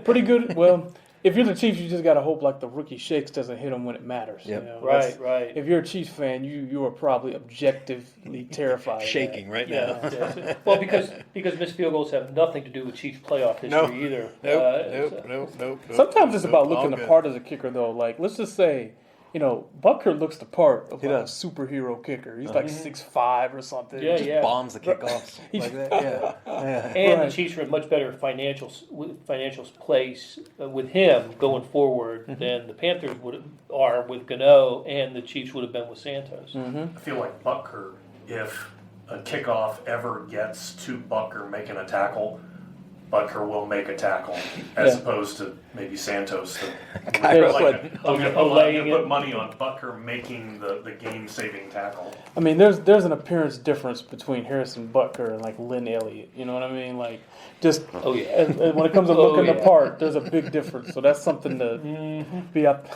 Pretty good. Well, if you're the Chiefs, you just gotta hope like the rookie Shakes doesn't hit them when it matters. Yep. Right. If you're a Chiefs fan, you are probably objectively terrified. of Shaking that. right now. Yeah. Well, because missed field goals have nothing to do with Chiefs playoff history either. Nope. Sometimes it's about looking all the good. part as a kicker, though. Like, let's just say, Butker looks the part of like a does. superhero kicker. He's like 6'5" or something. Yeah, yeah. Bombs the kickoffs like that. Yeah. And Right. the Chiefs are in a much better financial place with him going forward than the Panthers are with Gano, and the Chiefs would have been with Santos. I feel like Butker, if a kickoff ever gets to Butker making a tackle, Butker will make a tackle, as opposed to maybe Santos. I'm going to put money on Butker making the game-saving tackle. I mean, there's an appearance difference between Harrison Butker and like Lynn Elliott. You know what I mean? Like, just and when it comes to looking the part, there's a big difference. So that's something to be up.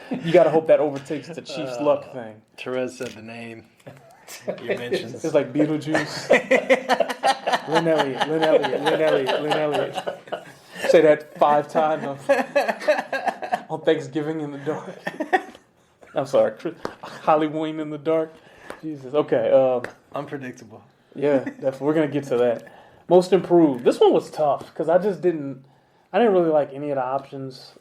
You got to hope that overtakes the Chiefs' luck thing. Therese said the name. You mentioned. It's like Beetlejuice. Lynn Elliott. Say that 5 times on Thanksgiving in the dark. I'm sorry, Halloween in the dark. Jesus. Okay. Unpredictable. Yeah, definitely. We're gonna get to that. Most improved. This one was tough because I didn't really like any of the options.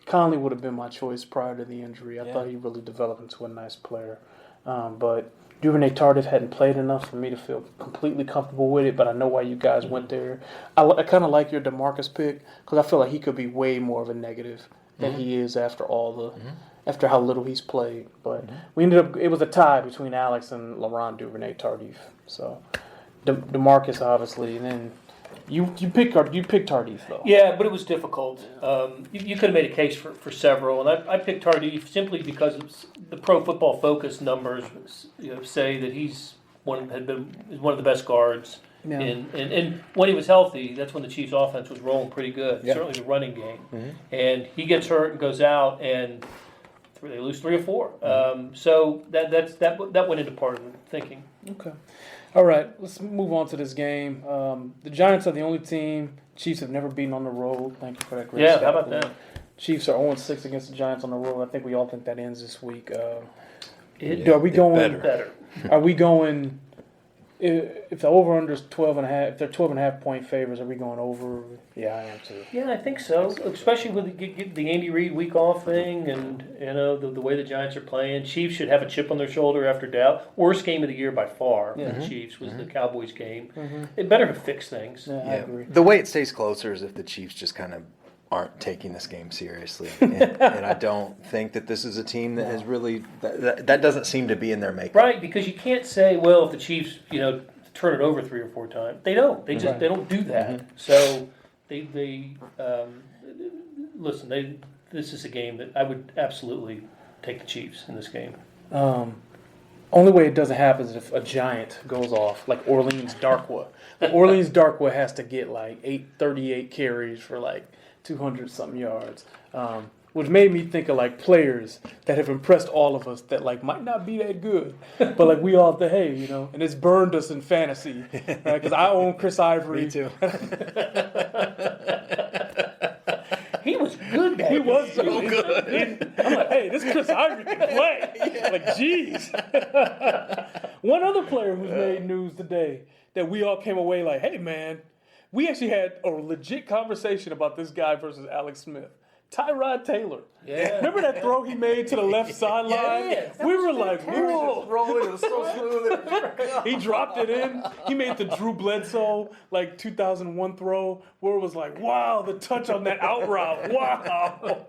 Conley would have been my choice prior to the injury. I thought he really developed into a nice player. But Duvernay Tardif hadn't played enough for me to feel completely comfortable with it, but I know why you guys went there. I kind of like your DeMarcus pick because I feel like he could be way more of a negative than he is after after how little he's played. But we ended up, it was a tie between Alex and Laurent Duvernay Tardif. So DeMarcus obviously, and then you picked Tardif though. Yeah, but it was difficult. You could have made a case for several, and I picked Tardif simply because the Pro Football Focus numbers say that he's one of the best guards. Yeah. And when he was healthy, that's when the Chiefs' offense was rolling pretty good. Yeah. Certainly the running game. And he gets hurt and goes out, and they lose 3 or 4. So that went into part of the thinking. Okay. All right, let's move on to this game. The Giants are the only team Chiefs have never beaten on the road. Thank you for that great Yeah, stat. how about that? Chiefs are 0-6 against the Giants on the road. I think we all think that ends this week. Are we it going? Better. Are we going? If the over/under is 12.5, if they're 12.5 point favors, are we going over? Yeah, I am too. Yeah, I think so. Especially with the Andy Reid week off thing, and the way the Giants are playing. Chiefs should have a chip on their shoulder after Dallas. Worst game of the year by far for the Chiefs was the Cowboys game. They better have fixed things. Yeah, I agree. The way it stays closer is if the Chiefs just kind of aren't taking this game seriously, and I don't think that this is a team that has really that doesn't seem to be in their makeup. Right, because you can't say, well, if the Chiefs, turn it over 3 or 4 times. They don't. They just they don't do that. So they listen. This is a game that I would absolutely take the Chiefs in this game. Only way it doesn't happen is if a giant goes off, like Orleans Darkwa. Like Orleans Darkwa has to get like 38 carries for like 200-something yards, which made me think of like players that have impressed all of us that like might not be that good, but like we all think, hey, and it's burned us in fantasy, right? Because I own Chris Ivory. Me too. He was good. He was so good. I'm like, hey, this Chris Ivory can play. Like, geez. One other player who's made news today that we all came away like, hey, man, we actually had a legit conversation about this guy versus Alex Smith. Tyrod Taylor. Yeah. Remember that throw he made to the left sideline? Yeah, We were like, whoa. Rolling, it was so smooth. He dropped it in. He made the Drew Bledsoe, 2001 throw where it was like, wow, the touch on that out route. Wow.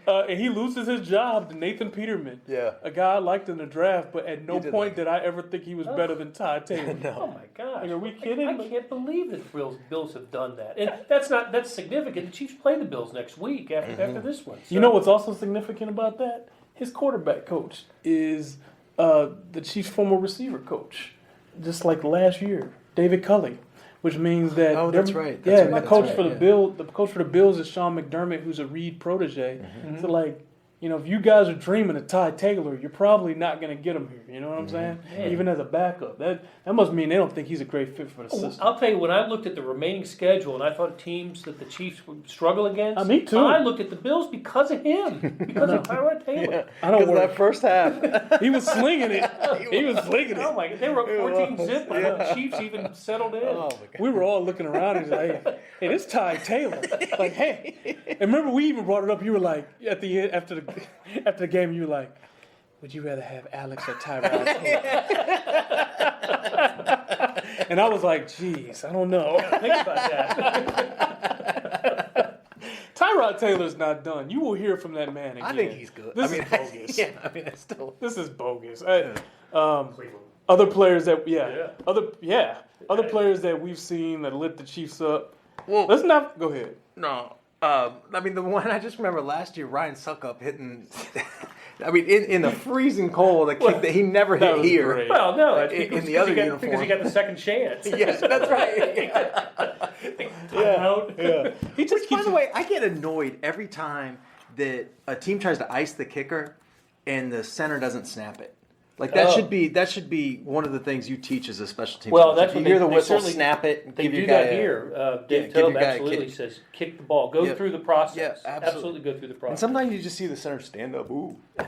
And he loses his job to Nathan Peterman. Yeah. A guy I liked in the draft, but at no did point like did I ever think he was better than Ty Taylor. Oh my gosh! Like, are we kidding? I can't believe that the Bills have done that, and that's significant. The Chiefs play the Bills next week after this one. So. You know what's also significant about that? His quarterback coach is the Chiefs' former receiver coach, just like last year, David Culley, which means that that's right. The coach for the Bills is Sean McDermott, who's a Reed protege. So if you guys are dreaming of Ty Taylor, you're probably not going to get him here. You know what I'm saying? Yeah. Even as a backup, that must mean they don't think he's a great fit for the system. I'll tell you, when I looked at the remaining schedule and I thought teams that the Chiefs would struggle against, Me too. I looked at the Bills because of him, because of Tyrod Taylor. I don't worry. That first half. He was slinging it. He was slinging Oh it. my God, they were up 14 zip by the Chiefs even settled in. Oh my God. We were all looking around and like, hey, this Ty Taylor. Like, hey. And remember, we even brought it up. You were like, at the end, after the game, you were like, would you rather have Alex or Tyrod Taylor? And I was like, geez, I don't know. Think about that. Tyrod Taylor's not done. You will hear from that man again. I think he's good. This is bogus. It's still. This is bogus. Other players that, other players that we've seen that lit the Chiefs up. Well, Let's not, go ahead. No. The one I just remember last year, Ryan Suckup hitting. In the freezing cold, a kick that he never that hit was here. great. Well, no, In the other uniform. because he got the second chance. Yes, that's right. Yeah. He just By keeps the way, I get annoyed every time that a team tries to ice the kicker and the center doesn't snap it. Like that should be one of the things you teach as a special team. Well, coach. that's If what you hear the they whistle, certainly- snap it. They give do your guy that a- here. Dave give your Toub guy a absolutely kick. says, kick the ball. Go Yep. through the process. Yeah, absolutely. Go through the process. And sometimes you just see the center stand up. Ooh, I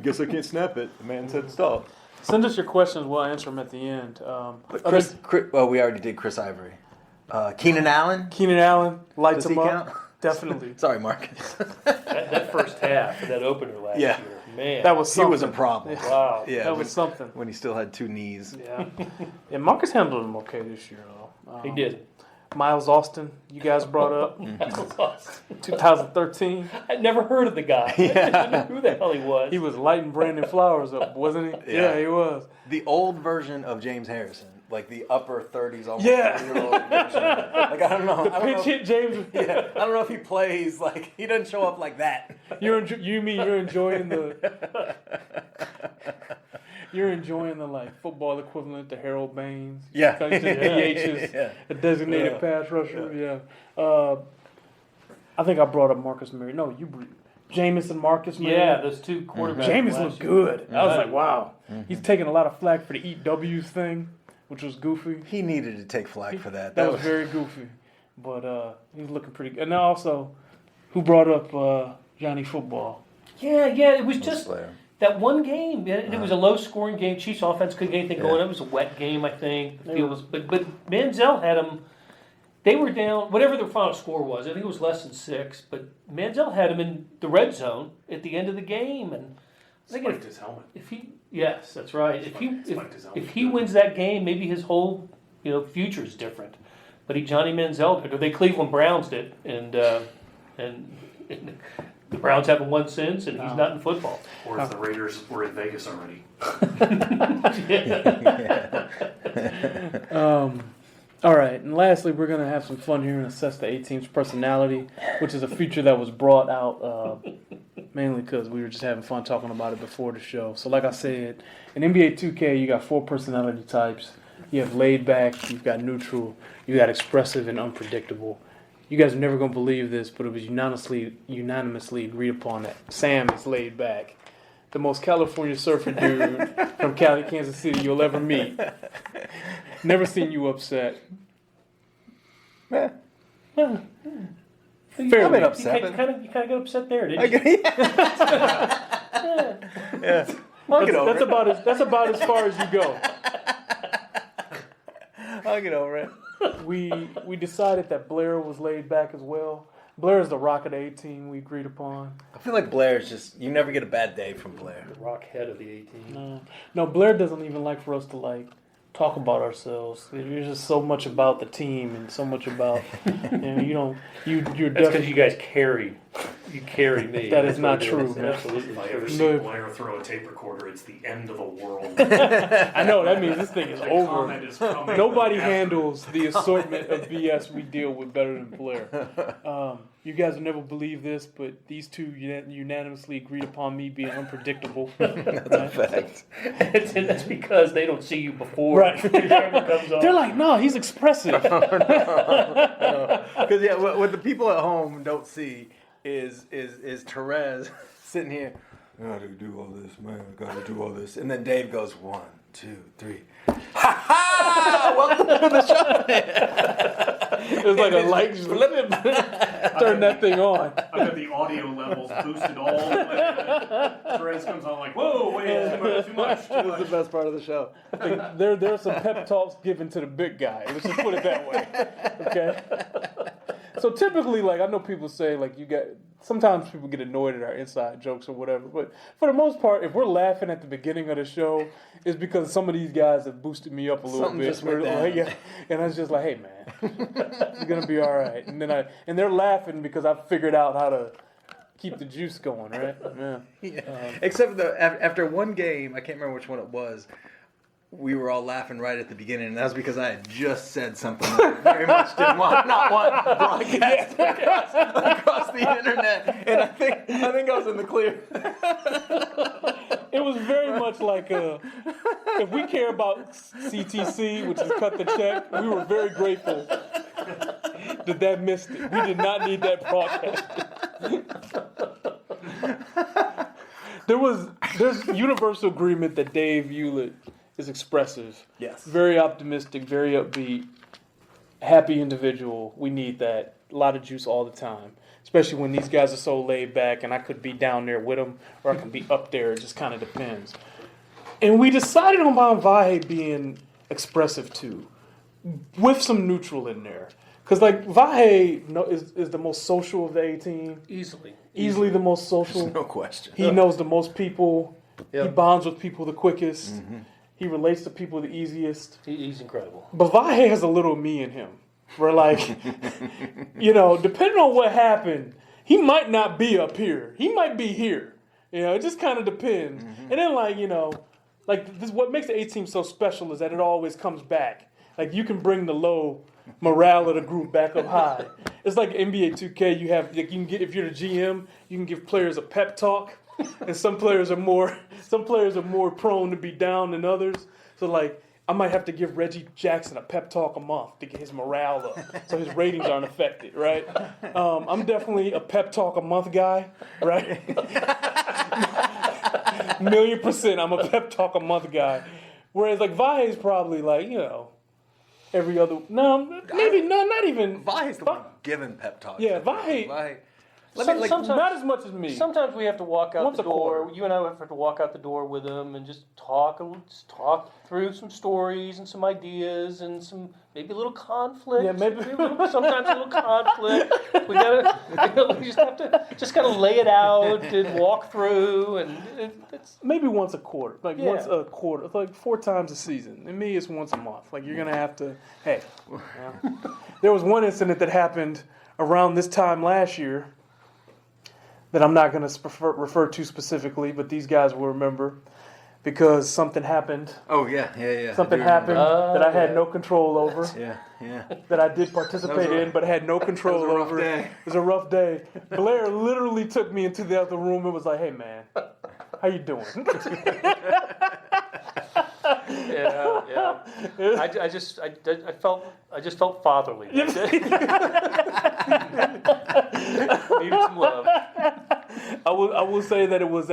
guess I can't snap it. The man said stop. send us your questions. We'll answer them at the end. Chris, well, we already did Chris Ivory. Keenan Allen. Keenan Allen lights Does he him up. count? Definitely. Sorry, Marcus. that first half, that opener last Yeah. year, man. That was He something. was a problem. wow. Yeah, That was something. when he still had two knees. Yeah. Yeah, Marcus handled him okay this year, though. He did. Miles Austin, you guys brought up, That was awesome. 2013. I'd never heard of the guy. I didn't know who the hell he was. He was lighting Brandon Flowers up, wasn't he? Yeah. He was. The old version of James Harrison, like the upper 30s, almost Yeah. 40-year-old version. Like I don't know. I don't Pitch know. hit James. Yeah, I don't know if he plays like he doesn't show up like that. You're enjoying the football equivalent to Harold Baines. Yeah. Because DH is Yeah. a designated Yeah. pass rusher. Yeah. I think I brought up Marcus Mariota. No, you Jameson Marcus Mariota. Yeah, those two quarterbacks. Jameis last looked year. good. I was like, wow. He's taking a lot of flack for the eat W's thing, which was goofy. He needed to take flack for that. That was very goofy. But he's looking pretty good. And then also, who brought up Johnny Football? Yeah, it was just player. that one game. It was a low-scoring game. Chiefs offense couldn't get anything going. It was a wet game, I think. The field was, but Manziel had them. They were down, whatever their final score was. I think it was less than 6. But Manziel had them in the red zone at the end of the game, and I think Spiked his helmet. yes, that's right. Spiked his helmet. If he wins that game, maybe his whole future is different. But Johnny Manziel did, or the Cleveland Browns did, and the Browns haven't won since, and he's not in football. Or if the Raiders were in Vegas already. All right, and lastly, we're going to have some fun here and assess the A-Team's personality, which is a feature that was brought out mainly because we were just having fun talking about it before the show. So like I said, in NBA 2K, you got 4 personality types. You have laid back, you've got neutral, you got expressive and unpredictable. You guys are never going to believe this, but it was unanimously agreed upon that Sam is laid back. The most California surfer dude from Cali, Kansas City you'll ever meet. Never seen you upset. I've been Fairly. upset. You kind of got upset there, didn't you? Yeah. I'll get over it. That's about as far as you go. I'll get over it. We decided that Blair was laid back as well. Blair is the rock of the 18 we agreed upon. I feel like Blair's just, you never get a bad day from Blair. The rock head of the 18. No, Blair doesn't even like for us to like talk about ourselves. You're just so much about the team and so much about you're That's because definitely you guys carry me. That is That's not what it true, is. man. Absolutely If I ever true. see Blair throw a tape recorder, it's the end of the world. I know that means this thing is The over. comment is coming Nobody after. handles the assortment of BS we deal with better than Blair. You guys will never believe this, but these two unanimously agreed upon me being unpredictable. That's a fact. That's because they don't see you before Right. the camera comes on. They're like, no, he's expressive. Because what the people at home don't see is Therese sitting here. I gotta do all this, man. I gotta do all this, and then Dave goes 1, 2, 3. Ha ha! Welcome to the show. It's like a light. Turn that thing on. I've got the audio levels boosted all the way. Therese comes on like, whoa, wait, too much. This is the best part of the show. There are some pep talks given to the big guy. Let's just put it that way. Okay. So typically, like I know people say, like sometimes people get annoyed at our inside jokes or whatever. But for the most part, if we're laughing at the beginning of the show, it's because some of these guys have boosted me up a little Something bit. just went down. And I was just like, hey man, it's gonna be all right. And they're laughing because I figured out how to keep the juice going, right? Yeah. Except after one game, I can't remember which one it was. We were all laughing right at the beginning, and that was because I had just said something that I very much didn't want broadcast across the internet, and I think I was in the clear. It was very much like if we care about CTC, which is cut the check, we were very grateful that missed it. We did not need that broadcast. There's universal agreement that Dave Hewlett is expressive. Yes. Very optimistic, very upbeat, happy individual. We need that. A lot of juice all the time. Especially when these guys are so laid back and I could be down there with them or I can be up there. It just kind of depends. And we decided on Vahe being expressive too, with some neutral in there. Because like Vahe is the most social of the 18. Easily the most social. No question. He knows the most people. Yep. He bonds with people the quickest. Mm-hmm. He relates to people the easiest. He's incredible. But Vahe has a little me in him. Where like, depending on what happened, he might not be up here. He might be here. It just kind of depends. Mm-hmm. And then this what makes the A team so special is that it always comes back. Like you can bring the low morale of the group back up high. It's like NBA 2K. You can get, if you're the GM, you can give players a pep talk. And some players are more prone to be down than others. So like I might have to give Reggie Jackson a pep talk a month to get his morale up, so his ratings aren't affected, right? I'm definitely a pep talk a month guy, right? 1,000,000%, I'm a pep talk a month guy. Whereas like Vahe is probably like every other. No, maybe not even. Vahe's the one giving pep talks. Yeah, Vahe. Sometimes, not as much as me. Sometimes we have to walk out Once the a door. quarter. You and I have to walk out the door with him and just talk through some stories and some ideas and some maybe a little conflict. Yeah, maybe. Sometimes a little conflict. We just have to kind of lay it out and walk through, and it's Maybe once a quarter, Yeah. once a quarter, it's like 4 times a season. And me, it's once a month. Like you're gonna have to. Hey, there was one incident that happened around this time last year that I'm not gonna refer to specifically, but these guys will remember because something happened. Oh yeah. Something happened that I had no control over. Yeah. That I did participate in, but had no control That was a rough over. day. It was a rough day. Blair literally took me into the other room and was like, "Hey, man, how you doing?" yeah. I just felt fatherly. Needed some love. I will say that it was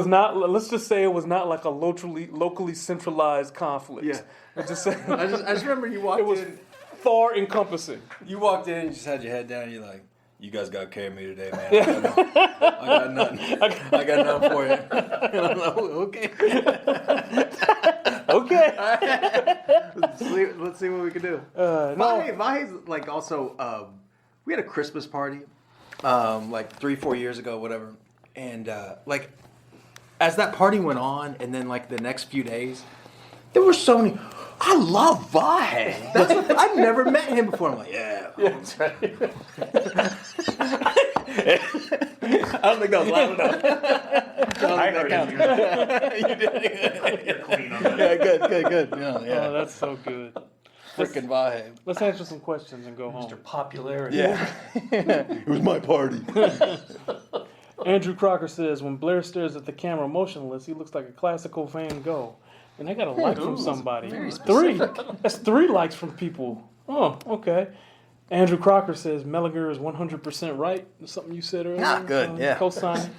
not. Let's just say it was not like a locally centralized conflict. Yeah. Let's just say I just remember you walked it was in. far encompassing. You walked in and you just had your head down. And you're like, "You guys got to carry me today, man. I got nothing. I got nothing for you." And I'm like, "Okay, Okay. let's see what we can do." No. Vahe's like also we had a Christmas party, like 3-4 years ago, whatever. And like, as that party went on, and then like the next few days, there were so many. I love Vahe. I've never met him before. I'm like, yeah. That's right. I don't think that was loud enough. I heard it. You did. You're clean on that. Yeah, good. Yeah. Oh, that's so good. Freaking Vahe. Let's answer some questions and go home. Mr. Popularity. Yeah. It was my party. Andrew Crocker says, when Blair stares at the camera motionless, he looks like a classical Van Gogh. And I got a like from somebody. Three. That's 3 likes from people. Oh, okay. Andrew Crocker says Mellinger is 100% right. Something you said earlier. Good, yeah. Co-sign.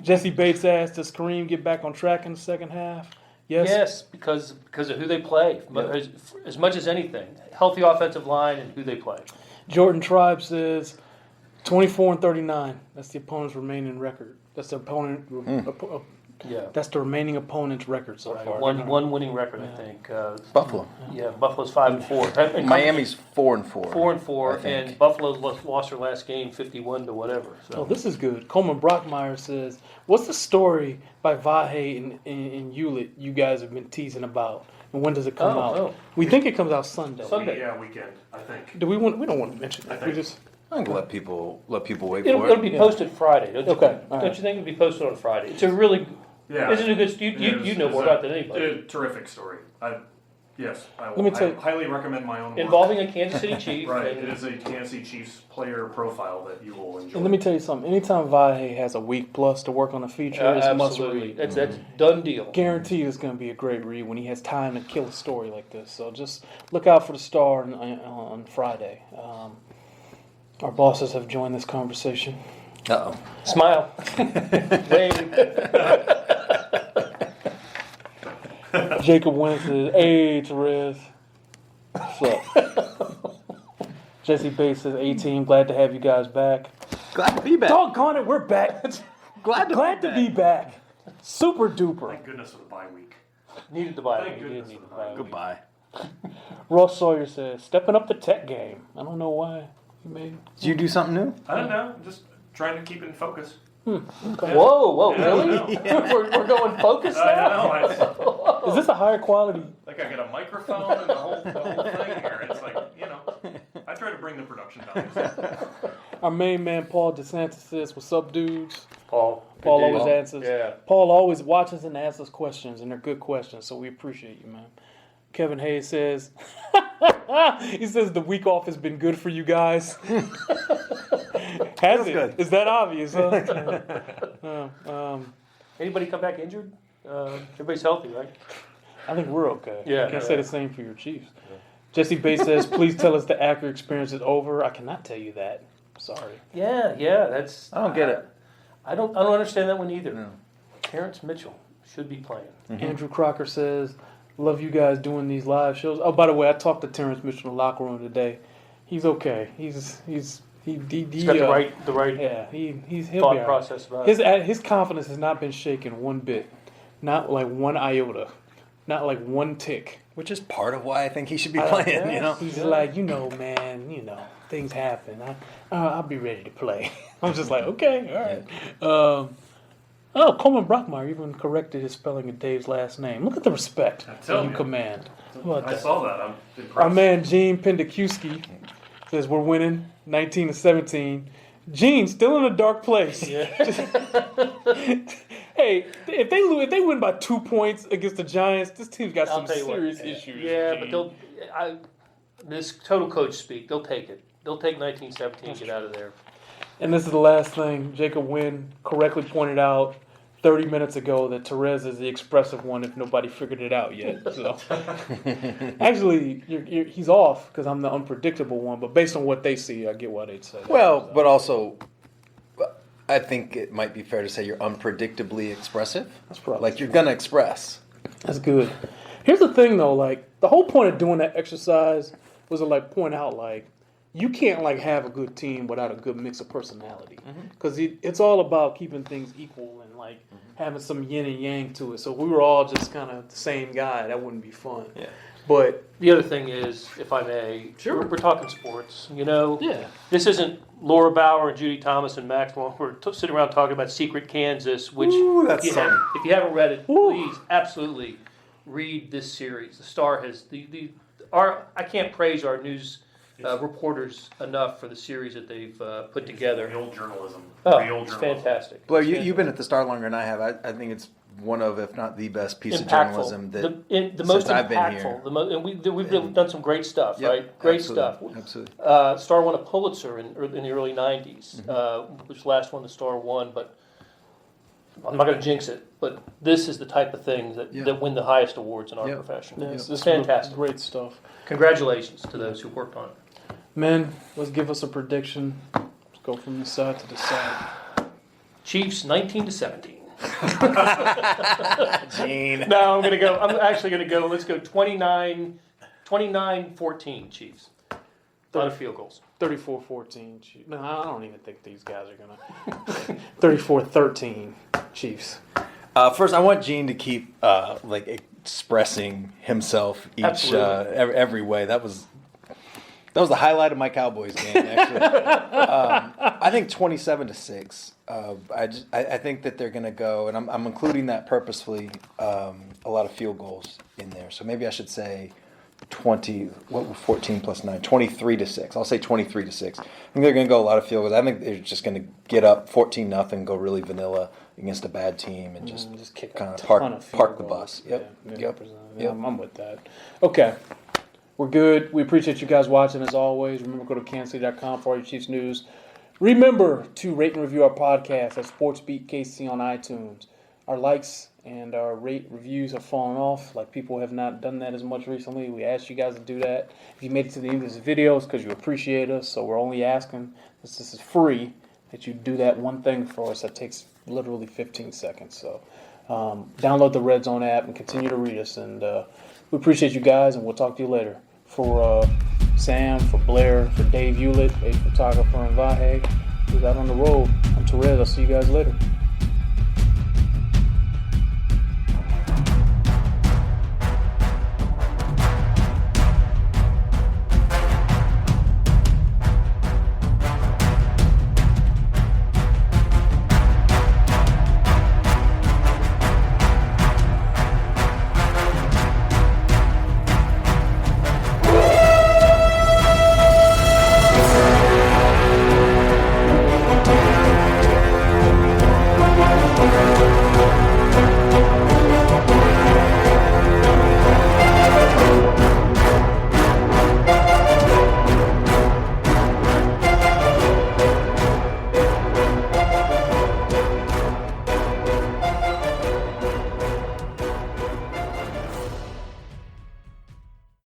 Jesse Bates asked, does Kareem get back on track in the second half? Yes. Yes, because of who they play, as much as anything. Healthy offensive line and who they play. Jordan Tribe says 24-39. That's the opponent's remaining record. That's the opponent. Yeah. That's the remaining opponent's record so far. One winning record, I think. Buffalo. Yeah, Buffalo's 5-4. And Miami's 4-4. 4-4, and Buffalo lost their last game 51 to whatever. So. Oh, this is good. Coleman Brockmeyer says, what's the story by Vahe and Hewlett you guys have been teasing about? And when does it come out? Oh. We think it comes out Sunday. Yeah, weekend, I think. Do we don't want to mention that. We just I'm gonna let people wait for It'll it. be posted Friday. Don't you, Okay, all don't right. you think it'll be posted on Friday? It's a really, Yeah. isn't it a good, you know more about it than anybody. Terrific story. Yes, I Let me tell you- highly recommend my own work. Involving a Kansas City Chief. Right, and- it is a Kansas City Chiefs player profile that you will enjoy. and let me tell you something. Anytime Vahe has a week plus to work on a feature, it's a must absolutely. read. That's done deal. Guaranteed it's going to be a great read when he has time to kill a story like this. So just look out for the Star on Friday. Our bosses have joined this conversation. Uh-oh. Smile. Wave. Jacob Wentz says, hey, Therese. What's up? Jesse Bates says, A-Team, glad to have you guys back. Glad to be back. Doggone it, we're back. Glad to be back. Super duper. Thank goodness for the bye week. Needed the bye. Thank We did goodness need for the the bye. bye. Goodbye. Ross Sawyer says, stepping up the tech game. I don't know why. He made. Did you do something new? I don't know, just trying to keep it in focus. Whoa, Yeah, really? I we're going focus I now? know, Is this a higher quality? like I got a microphone and the whole thing here. It's like, I try to bring the production values. Our main man, Paul DeSantis says, what's up, dudes? Paul. Paul Good always dude. answers. Yeah. Paul always watches and asks us questions, and they're good questions, so we appreciate you, man. Kevin Hayes says, he says the week off has been good for you guys. Has it? good. Is that obvious? Huh? Anybody come back injured? Everybody's healthy, right? I think we're okay. Yeah. I can't say the same for your Chiefs. Jesse Bates says, please tell us the Acura experience is over. I cannot tell you that. Sorry. Yeah. That's. I don't get it. I don't understand that one either. No. Terrence Mitchell should be playing. Andrew Crocker says, love you guys doing these live shows. Oh, by the way, I talked to Terrence Mitchell in the locker room today. He's okay. He's got the right Yeah, he'll be thought all right. process about it. His confidence has not been shaken one bit, not like one iota, not like one tick. Which is part of why I think he should be playing, He's like, man, things happen. I'll be ready to play. I'm just like, okay, all right. Coleman Brockmeyer even corrected his spelling of Dave's last name. Look at the respect tell that you you. command. How about I that? saw that. I'm impressed. Our man Gene Pendekuski says we're winning 19-17. Gene still in a dark place. Hey, if they win by 2 points against the Giants, this team's got some tell you what, serious issues. Yeah, Gene. but this total coach speak. They'll take it. They'll take 1917 and get out of there. And this is the last thing. Jacob Wynn correctly pointed out 30 minutes ago that Therese is the expressive one if nobody figured it out yet. So actually, he's off because I'm the unpredictable one. But based on what they see, I get why they'd say that. Well, but also, I think it might be fair to say you're unpredictably expressive. That's probably Like, you're going to express. That's good. Here's the thing, though. Like, the whole point of doing that exercise was to, like, point out, like, you can't like have a good team without a good mix of personality, because it's all about keeping things equal and like having some yin and yang to it. So if we were all just kind of the same guy, that wouldn't be fun. Yeah. But The other thing is, if I may, we're talking sports. Yeah. This isn't Laura Bauer and Judy Thomas and Maxwell. We're sitting around talking about Secret Kansas, which Ooh, that's if you haven't read it, please absolutely read this series. The Star has I can't praise our news reporters enough for the series that they've put together. Real journalism. Oh, Real it's journalism. fantastic. Blair, It's you've been at the Star longer than I have. I think it's one of, if not the best piece of impactful. journalism that the most since I've been impactful. here. And we've done some great stuff, Yep, right? Great absolutely, stuff. absolutely. Star won a Pulitzer in the early '90s, which was the last one the Star won. But I'm not going to jinx it. But this is the type of thing that win the highest awards in our profession. Yes, It's fantastic. Great stuff. Congratulations to those who worked on it. Men, let's give us a prediction. Let's go from this side to the side. Chiefs 19-17. Gene. No, I'm actually gonna go. Let's go 29-14 Chiefs. A lot of field goals. 34-14 Chiefs. No, I don't even think these guys are going to. 34-13 Chiefs. First, I want Gene to keep like expressing himself every way. That was the highlight of my Cowboys game. Actually, I think 27-6. I think that they're going to go, and I'm including that purposefully. A lot of field goals in there, so maybe I should say 14 plus 9, 23-6. I'll say 23-6. I think they're going to go a lot of field goals. I think they're just going to get up 14-0, go really vanilla against a bad team, and just kick kind of a ton of park field the goals. bus. Yep. Yeah, Yep. Yeah, I'm with that. Okay. We're good. We appreciate you guys watching as always. Remember, go to kansascity.com for all your Chiefs news. Remember to rate and review our podcast at SportsBeat KC on iTunes. Our likes and our rate reviews have fallen off. Like, people have not done that as much recently. We asked you guys to do that. If you made it to the end of this video, it's because you appreciate us. So we're only asking, this is free, that you do that one thing for us. That takes literally 15 seconds. So download the Red Zone app and continue to read us. And we appreciate you guys, and we'll talk to you later. For Sam, for Blair, for Dave Hewlett, a photographer, and Vahe, who's out on the road, I'm Terez. I'll see you guys later.